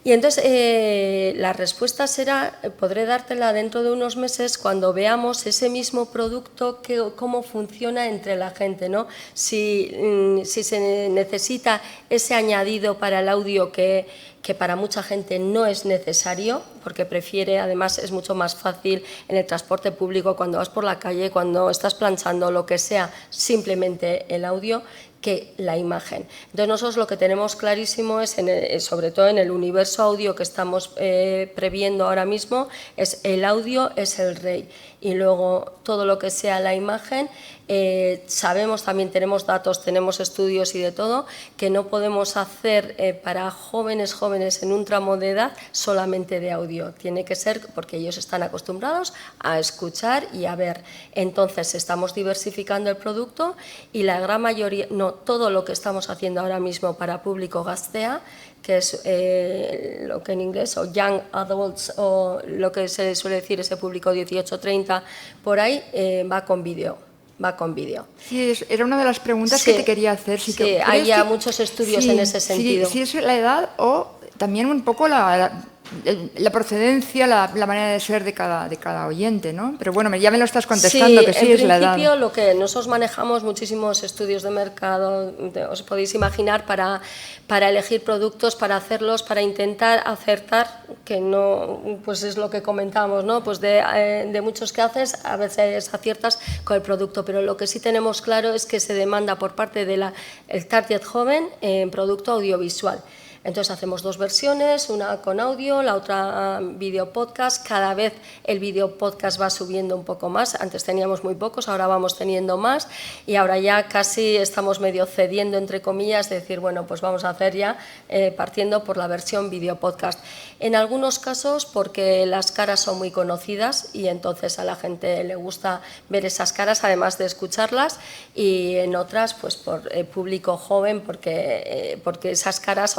[SPEAKER 3] Y entonces la respuesta será, podré dártela dentro de unos meses cuando veamos ese mismo producto, cómo funciona entre la gente, ¿no? Si se necesita ese añadido para el audio que para mucha gente no es necesario, porque prefiere, además es mucho más fácil en el transporte público, cuando vas por la calle, cuando estás planchando, lo que sea, simplemente el audio, que la imagen. Entonces nosotros lo que tenemos clarísimo es, sobre todo en el universo audio que estamos previendo ahora mismo, es el audio es el rey y luego todo lo que sea la imagen, sabemos también, tenemos datos, tenemos estudios y de todo, que no podemos hacer para jóvenes en un tramo de edad solamente de audio, tiene que ser porque ellos están acostumbrados a escuchar y a ver. Entonces estamos diversificando el producto y la gran mayoría, no, todo lo que estamos haciendo ahora mismo para público Gastea, que es lo que en inglés, o Young Adults, o lo que se suele decir ese público 18-30, por ahí va con vídeo.
[SPEAKER 1] Sí, era una de las preguntas que te quería hacer.
[SPEAKER 3] Sí, hay ya muchos estudios en ese sentido.
[SPEAKER 1] Sí, es la edad o también un poco la procedencia, la manera de ser de cada oyente, ¿no? Pero bueno, ya me lo estás contestando, que sí es la edad.
[SPEAKER 3] En principio, lo que nosotros manejamos muchísimos estudios de mercado, os podéis imaginar, para elegir productos, para hacerlos, para intentar acertar, que no, pues es lo que comentamos, ¿no? Pues de muchos que haces, a veces aciertas con el producto, pero lo que sí tenemos claro es que se demanda por parte del target joven en producto audiovisual. Entonces hacemos dos versiones, una con audio, la otra video podcast. Cada vez el video podcast va subiendo un poco más. Antes teníamos muy pocos, ahora vamos teniendo más y ahora ya casi estamos medio cediendo, entre comillas, de decir, bueno, pues vamos a hacer ya partiendo por la versión video podcast. En algunos casos porque las caras son muy conocidas y entonces a la gente le gusta ver esas caras, además de escucharlas, y en otras pues por público joven, porque esas caras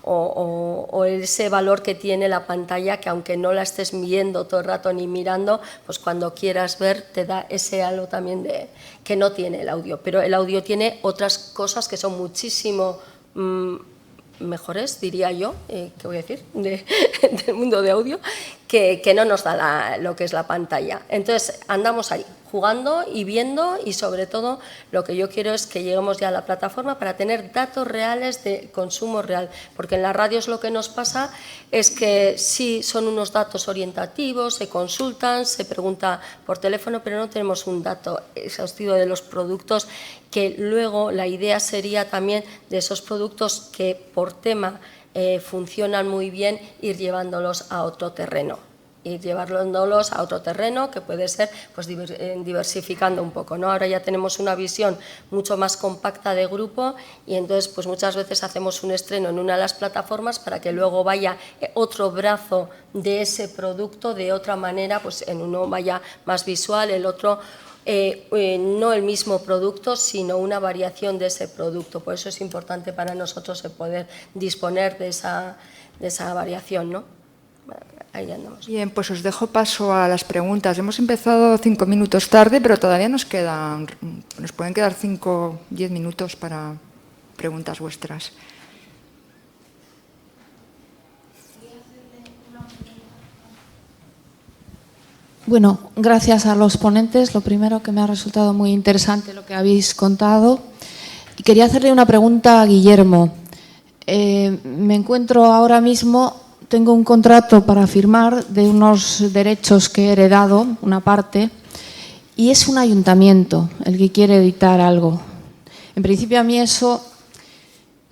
[SPEAKER 3] o ese valor que tiene la pantalla, que aunque no la estés viendo todo el rato ni mirando, pues cuando quieras ver te da ese halo también que no tiene el audio, pero el audio tiene otras cosas que son muchísimo mejores, diría yo, ¿qué voy a decir?, del mundo de audio, que no nos da lo que es la pantalla. Entonces andamos ahí, jugando y viendo, y sobre todo lo que yo quiero es que lleguemos ya a la plataforma para tener datos reales de consumo real, porque en las radios lo que nos pasa es que sí son unos datos orientativos, se consultan, se pregunta por teléfono, pero no tenemos un dato exhaustivo de los productos, que luego la idea sería también de esos productos que por tema funcionan muy bien, ir llevándolos a otro terreno. Y llevándolos a otro terreno, que puede ser pues diversificando un poco, ¿no? Ahora ya tenemos una visión mucho más compacta de grupo y entonces pues muchas veces hacemos un estreno en una de las plataformas para que luego vaya otro brazo de ese producto de otra manera, pues en uno vaya más visual, el otro no el mismo producto, sino una variación de ese producto. Por eso es importante para nosotros el poder disponer de esa variación, ¿no? Ahí andamos.
[SPEAKER 1] Bien, pues os dejo paso a las preguntas. Hemos empezado 5 minutos tarde, pero todavía nos pueden quedar 5 o 10 minutos para preguntas vuestras.
[SPEAKER 4] Bueno, gracias a los ponentes. Lo primero, que me ha resultado muy interesante lo que habéis contado. Y quería hacerle una pregunta a Guillermo. me encuentro ahora mismo, tengo un contrato para firmar de unos derechos que he heredado, una parte, y es un ayuntamiento el que quiere editar algo. En principio a mí eso,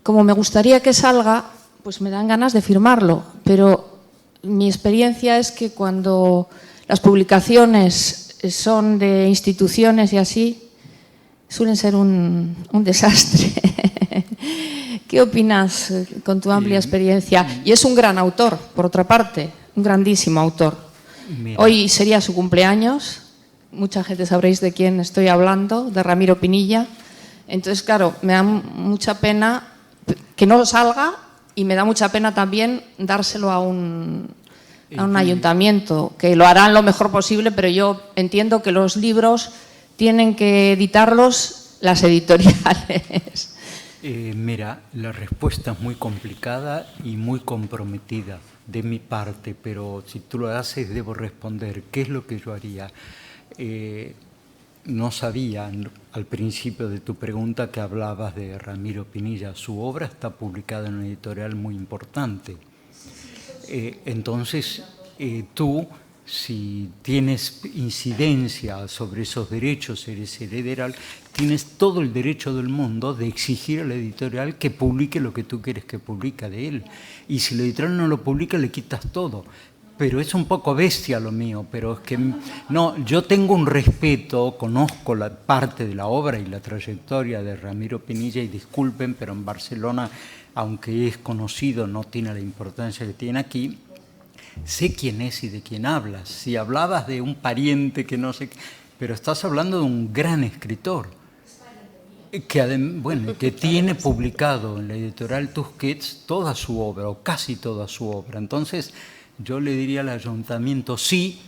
[SPEAKER 4] como me gustaría que salga, pues me dan ganas de firmarlo, pero mi experiencia es que cuando las publicaciones son de instituciones y así, suelen ser un desastre. ¿Qué opinas con tu amplia experiencia? Y es un gran autor, por otra parte, un grandísimo autor.
[SPEAKER 2] Mira.
[SPEAKER 4] Hoy sería su cumpleaños, mucha gente sabréis de quién estoy hablando, de Ramiro Pinilla. Entonces, claro, me da mucha pena que no salga y me da mucha pena también dárselo a un ayuntamiento, que lo harán lo mejor posible, pero yo entiendo que los libros tienen que editarlos las editoriales.
[SPEAKER 2] Mira, la respuesta es muy complicada y muy comprometida de mi parte, pero si tú lo haces debo responder. ¿Qué es lo que yo haría? No sabía al principio de tu pregunta que hablabas de Ramiro Pinilla. Su obra está publicada en una editorial muy importante. Entonces, tú, si tienes incidencia sobre esos derechos, eres heredero, tienes todo el derecho del mundo de exigir a la editorial que publique lo que tú quieres que publique de él. Y si la editorial no lo publica, le quitas todo. Pero es un poco bestia lo mío, pero es que no, yo tengo un respeto, conozco la parte de la obra y la trayectoria de Ramiro Pinilla, y disculpen, pero en Barcelona, aunque es conocido, no tiene la importancia que tiene aquí. Sé quién es y de quién hablas. Si hablabas de un pariente que no sé, pero estás hablando de un gran escritor que tiene publicado en la editorial Tusquets toda su obra, o casi toda su obra. Entonces, yo le diría al ayuntamiento sí,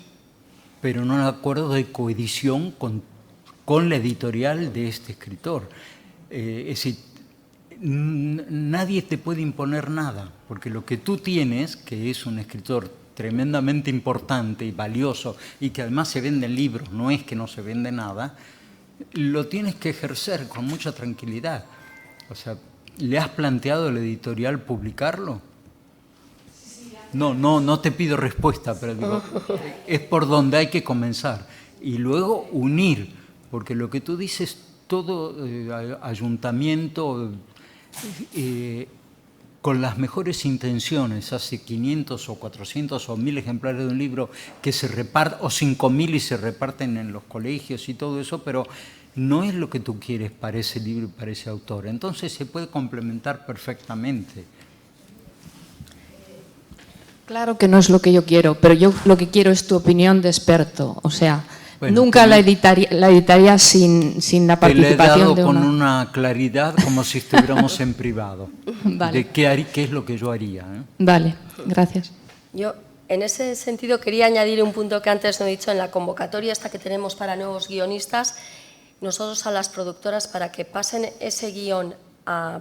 [SPEAKER 2] pero no en acuerdo de coedición con la editorial de este escritor. Es decir, nadie te puede imponer nada, porque lo que tú tienes, que es un escritor tremendamente importante y valioso, y que además se venden libros, no es que no se vende nada, lo tienes que ejercer con mucha tranquilidad. O sea, ¿le has planteado a la editorial publicarlo? No te pido respuesta, pero digo, es por donde hay que comenzar. Y luego unir, porque lo que tú dices, todo ayuntamiento con las mejores intenciones hace 500 o 400 o 1000 ejemplares de un libro que se reparten, o 5000 y se reparten en los colegios y todo eso, pero no es lo que tú quieres para ese libro y para ese autor. Entonces se puede complementar perfectamente.
[SPEAKER 4] Claro que no es lo que yo quiero, pero yo lo que quiero es tu opinión de experto. O sea,
[SPEAKER 2] Bueno,
[SPEAKER 4] nunca la editaría sin la participación
[SPEAKER 2] te le he dado
[SPEAKER 4] de
[SPEAKER 2] con una claridad como si estuviéramos en privado.
[SPEAKER 4] Vale.
[SPEAKER 2] De qué es lo que yo haría.
[SPEAKER 4] Vale, gracias.
[SPEAKER 3] Yo, en ese sentido, quería añadir un punto que antes no he dicho. En la convocatoria esta que tenemos para nuevos guionistas, nosotros a las productoras, para que pasen ese guión a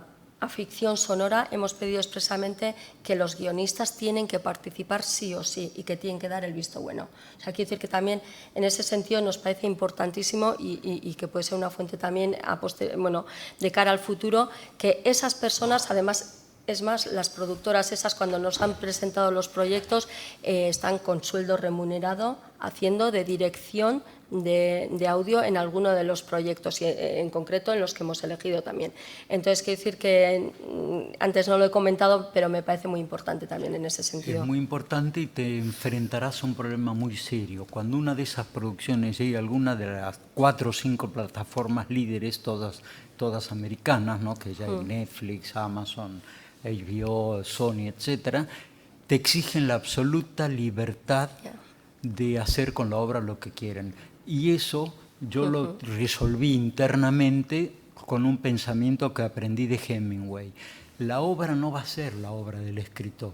[SPEAKER 3] ficción sonora, hemos pedido expresamente que los guionistas tienen que participar sí o sí y que tienen que dar el visto bueno. O sea, quiero decir que también en ese sentido nos parece importantísimo y que puede ser una fuente también de cara al futuro, que esas personas, además, es más, las productoras esas cuando nos han presentado los proyectos están con sueldo remunerado haciendo de dirección de audio en alguno de los proyectos y en concreto en los que hemos elegido también. Entonces, quiero decir que antes no lo he comentado, pero me parece muy importante también en ese sentido.
[SPEAKER 2] Es muy importante y te enfrentarás a un problema muy serio. Cuando una de esas producciones llegue a alguna de las 4 o 5 plataformas líderes, todas americanas, ¿no? Que ya hay Netflix, Amazon, HBO, Sony, etcétera, te exigen la absoluta libertad de hacer con la obra lo que quieren. Y eso yo lo resolví internamente con un pensamiento que aprendí de Hemingway. La obra no va a ser la obra del escritor.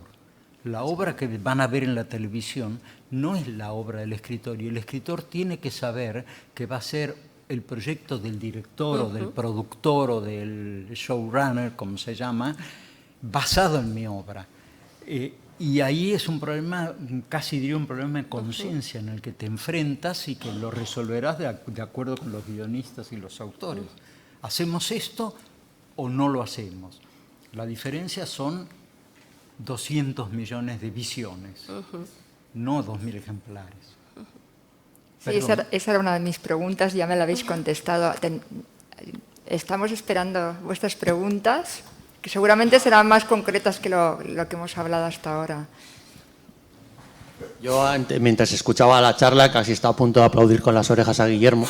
[SPEAKER 2] La obra que van a ver en la televisión no es la obra del escritor, y el escritor tiene que saber que va a ser el proyecto del director o del productor o del showrunner, como se llama, basado en mi obra. Y ahí es un problema, casi diría un problema de conciencia en el que te enfrentas y que lo resolverás de acuerdo con los guionistas y los autores. ¿Hacemos esto o no lo hacemos? La diferencia son 200 millones de visiones, no 2.000 ejemplares.
[SPEAKER 1] Sí, esa era una de mis preguntas, ya me la habéis contestado. Estamos esperando vuestras preguntas, que seguramente serán más concretas que lo que hemos hablado hasta ahora.
[SPEAKER 5] Yo, mientras escuchaba la charla, casi estaba a punto de aplaudir con las orejas a Guillermo,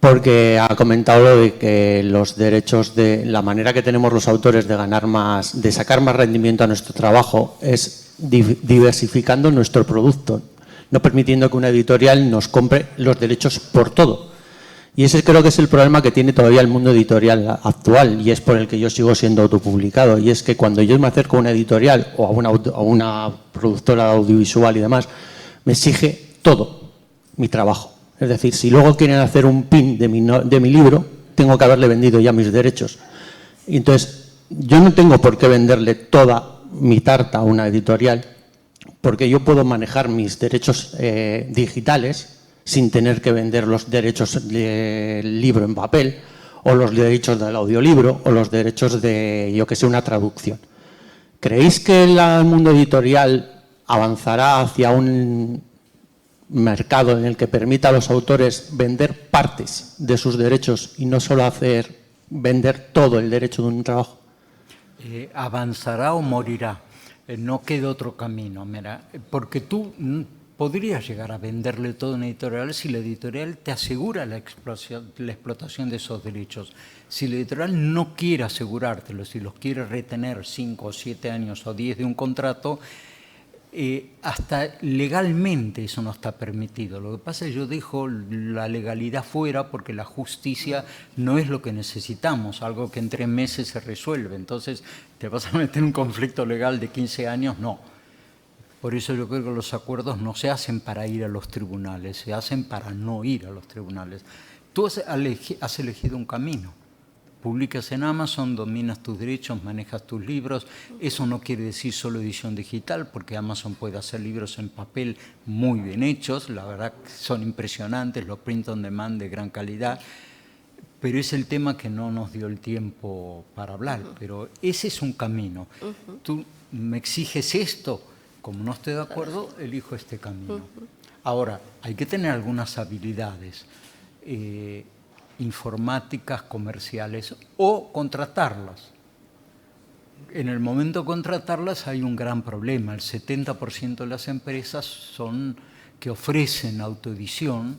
[SPEAKER 5] porque ha comentado lo de que los derechos, de la manera que tenemos los autores de ganar más, de sacar más rendimiento a nuestro trabajo, es diversificando nuestro producto, no permitiendo que una editorial nos compre los derechos por todo. Y ese creo que es el problema que tiene todavía el mundo editorial actual, y es por el que yo sigo siendo autopublicado. Y es que cuando yo me acerco a una editorial o a una productora audiovisual y demás, me exige todo mi trabajo. Es decir, si luego quieren hacer un pin de mi libro, tengo que haberle vendido ya mis derechos. Y entonces, yo no tengo por qué venderle toda mi tarta a una editorial, porque yo puedo manejar mis derechos digitales sin tener que vender los derechos del libro en papel, o los derechos del audiolibro, o los derechos de, yo que sé, una traducción. ¿Creéis que el mundo editorial avanzará hacia un mercado en el que permita a los autores vender partes de sus derechos y no solo vender todo el derecho de un trabajo?
[SPEAKER 2] ¿Avanzará o morirá? No queda otro camino, mira, porque tú podrías llegar a venderle todo a una editorial si la editorial te asegura la explotación de esos derechos. Si la editorial no quiere asegurártelo, si los quiere retener 5 o 7 años o 10 de un contrato, hasta legalmente eso no está permitido. Lo que pasa es que yo dejo la legalidad fuera porque la justicia no es lo que necesitamos, algo que en 3 meses se resuelve. Entonces, ¿te vas a meter en un conflicto legal de 15 años? No. Por eso yo creo que los acuerdos no se hacen para ir a los tribunales, se hacen para no ir a los tribunales. Tú has elegido un camino. Publicas en Amazon, dominas tus derechos, manejas tus libros. Eso no quiere decir solo edición digital, porque Amazon puede hacer libros en papel muy bien hechos. La verdad que son impresionantes, los print on demand de gran calidad. Pero es el tema que no nos dio el tiempo para hablar. Pero ese es un camino. Tú me exiges esto. Como no estoy de acuerdo, elijo este camino. Ahora, hay que tener algunas habilidades informáticas, comerciales, o contratarlas. En el momento de contratarlas hay un gran problema. El 70% de las empresas son que ofrecen autoedición,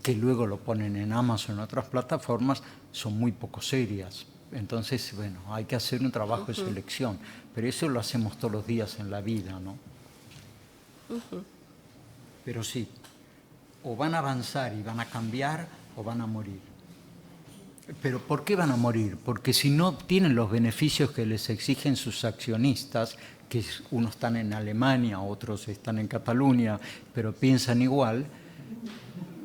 [SPEAKER 2] que luego lo ponen en Amazon o en otras plataformas, son muy poco serias. Entonces, bueno, hay que hacer un trabajo de selección, pero eso lo hacemos todos los días en la vida, ¿no? Pero sí, o van a avanzar y van a cambiar, o van a morir. ¿Pero por qué van a morir? Porque si no obtienen los beneficios que les exigen sus accionistas, que unos están en Alemania, otros están en Cataluña, pero piensan igual,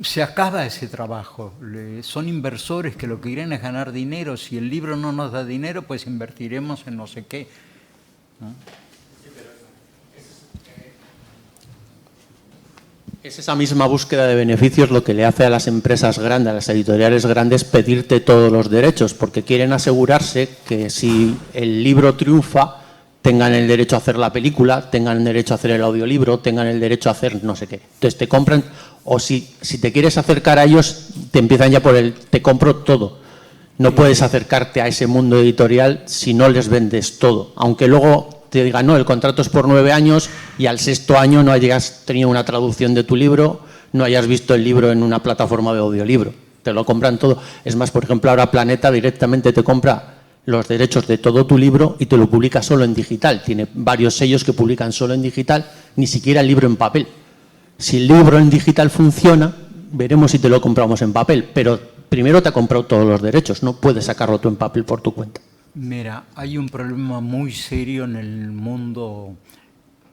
[SPEAKER 2] se acaba ese trabajo. Son inversores que lo que quieren es ganar dinero. Si el libro no nos da dinero, pues invertiremos en no sé qué, ¿no?
[SPEAKER 5] Es esa misma búsqueda de beneficios lo que le hace a las empresas grandes, a las editoriales grandes, pedirte todos los derechos, porque quieren asegurarse que si el libro triunfa, tengan el derecho a hacer la película, tengan el derecho a hacer el audiolibro, tengan el derecho a hacer no sé qué. Entonces te compran, o si te quieres acercar a ellos, te empiezan ya por el te compro todo. No puedes acercarte a ese mundo editorial si no les vendes todo, aunque luego te digan, no, el contrato es por 9 años y al 6º año no hayas tenido una traducción de tu libro, no hayas visto el libro en una plataforma de audiolibro. Te lo compran todo. Es más, por ejemplo, ahora Planeta directamente te compra los derechos de todo tu libro y te lo publica solo en digital. Tiene varios sellos que publican solo en digital, ni siquiera el libro en papel. Si el libro en digital funciona, veremos si te lo compramos en papel, pero primero te ha comprado todos los derechos, no puedes sacarlo tú en papel por tu cuenta.
[SPEAKER 2] Mira, hay un problema muy serio en el mundo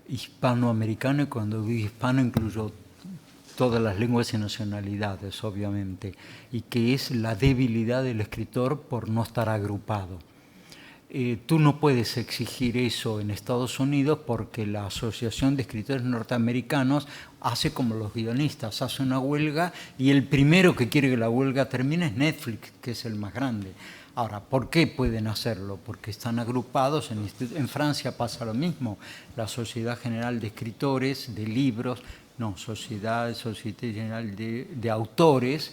[SPEAKER 2] hispanoamericano, y cuando digo hispano incluyo todas las lenguas y nacionalidades, obviamente, y que es la debilidad del escritor por no estar agrupado. Tú no puedes exigir eso en Estados Unidos porque la Asociación de Escritores Norteamericanos hace como los guionistas, hace una huelga y el primero que quiere que la huelga termine es Netflix, que es el más grande. Ahora, ¿por qué pueden hacerlo? Porque están agrupados, en Francia pasa lo mismo, la Sociedad General de Escritores, de Libros, no, Sociedad General de Autores,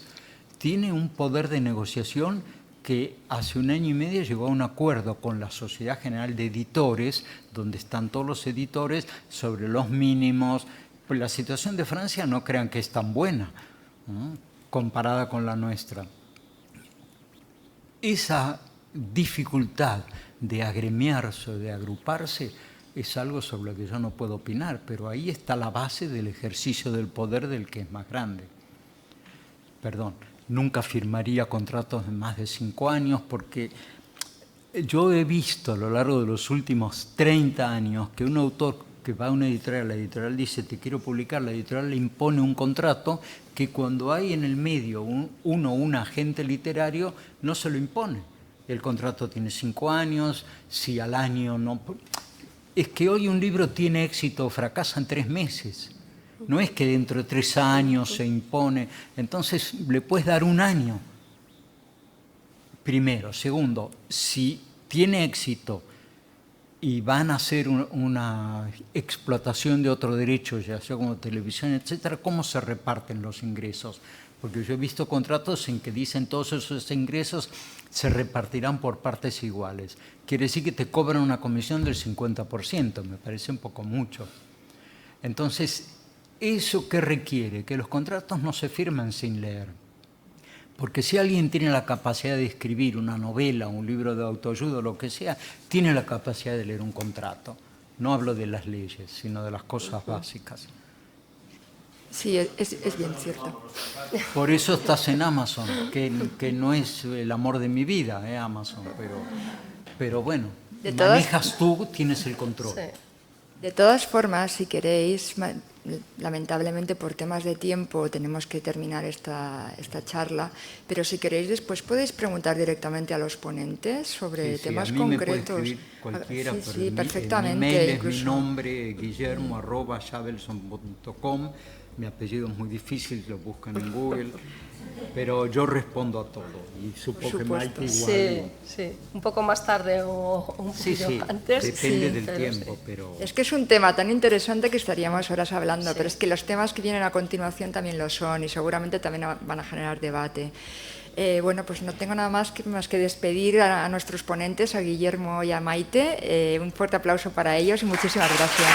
[SPEAKER 2] tiene un poder de negociación que hace 1 año y medio llegó a un acuerdo con la Sociedad General de Editores, donde están todos los editores, sobre los mínimos. Pues la situación de Francia no crean que es tan buena, ¿no?, comparada con la nuestra. Esa dificultad de agremiarse o de agruparse es algo sobre lo que yo no puedo opinar, pero ahí está la base del ejercicio del poder del que es más grande. Perdón, nunca firmaría contratos de más de 5 años porque yo he visto a lo largo de los últimos 30 años que un autor que va a una editorial, la editorial dice te quiero publicar, la editorial le impone un contrato que cuando hay en el medio un agente literario no se lo impone. El contrato tiene 5 años, si al año no... Es que hoy un libro tiene éxito o fracasa en 3 meses. No es que dentro de 3 años se impone. Entonces le puedes dar 1 año. Primero. Segundo, si tiene éxito y van a hacer una explotación de otro derecho, ya sea como televisión, etcétera, ¿cómo se reparten los ingresos? Porque yo he visto contratos en que dicen todos esos ingresos se repartirán por partes iguales. Quiere decir que te cobran una comisión del 50%, me parece un poco mucho. Entonces, ¿eso qué requiere? Que los contratos no se firmen sin leer. Porque si alguien tiene la capacidad de escribir una novela, un libro de autoayuda o lo que sea, tiene la capacidad de leer un contrato. No hablo de las leyes, sino de las cosas básicas.
[SPEAKER 1] Sí, es bien cierto.
[SPEAKER 2] Por eso estás en Amazon, que no es el amor de mi vida, Amazon, pero bueno, manejas tú, tienes el control.
[SPEAKER 3] Sí.
[SPEAKER 1] De todas formas, si queréis, lamentablemente por temas de tiempo tenemos que terminar esta charla, pero si queréis después podéis preguntar directamente a los ponentes sobre temas
[SPEAKER 2] a mí
[SPEAKER 1] concretos.
[SPEAKER 2] Me puede escribir cualquiera,
[SPEAKER 1] Sí,
[SPEAKER 2] pero
[SPEAKER 1] perfectamente.
[SPEAKER 2] mi mail
[SPEAKER 1] incluso.
[SPEAKER 2] es mi nombre, guillermo@shavelson.com. Mi apellido es muy difícil, lo buscan en Google, pero yo respondo a todo y supongo que Maite igual.
[SPEAKER 3] Sí, un poco más tarde o un poquito antes.
[SPEAKER 2] Depende del tiempo, pero...
[SPEAKER 1] Es que es un tema tan interesante que estaríamos horas hablando, pero es que los temas que vienen a continuación también lo son y seguramente también van a generar debate. Bueno, pues no tengo nada más que despedir a nuestros ponentes, a Guillermo y a Maite. Un fuerte aplauso para ellos y muchísimas gracias.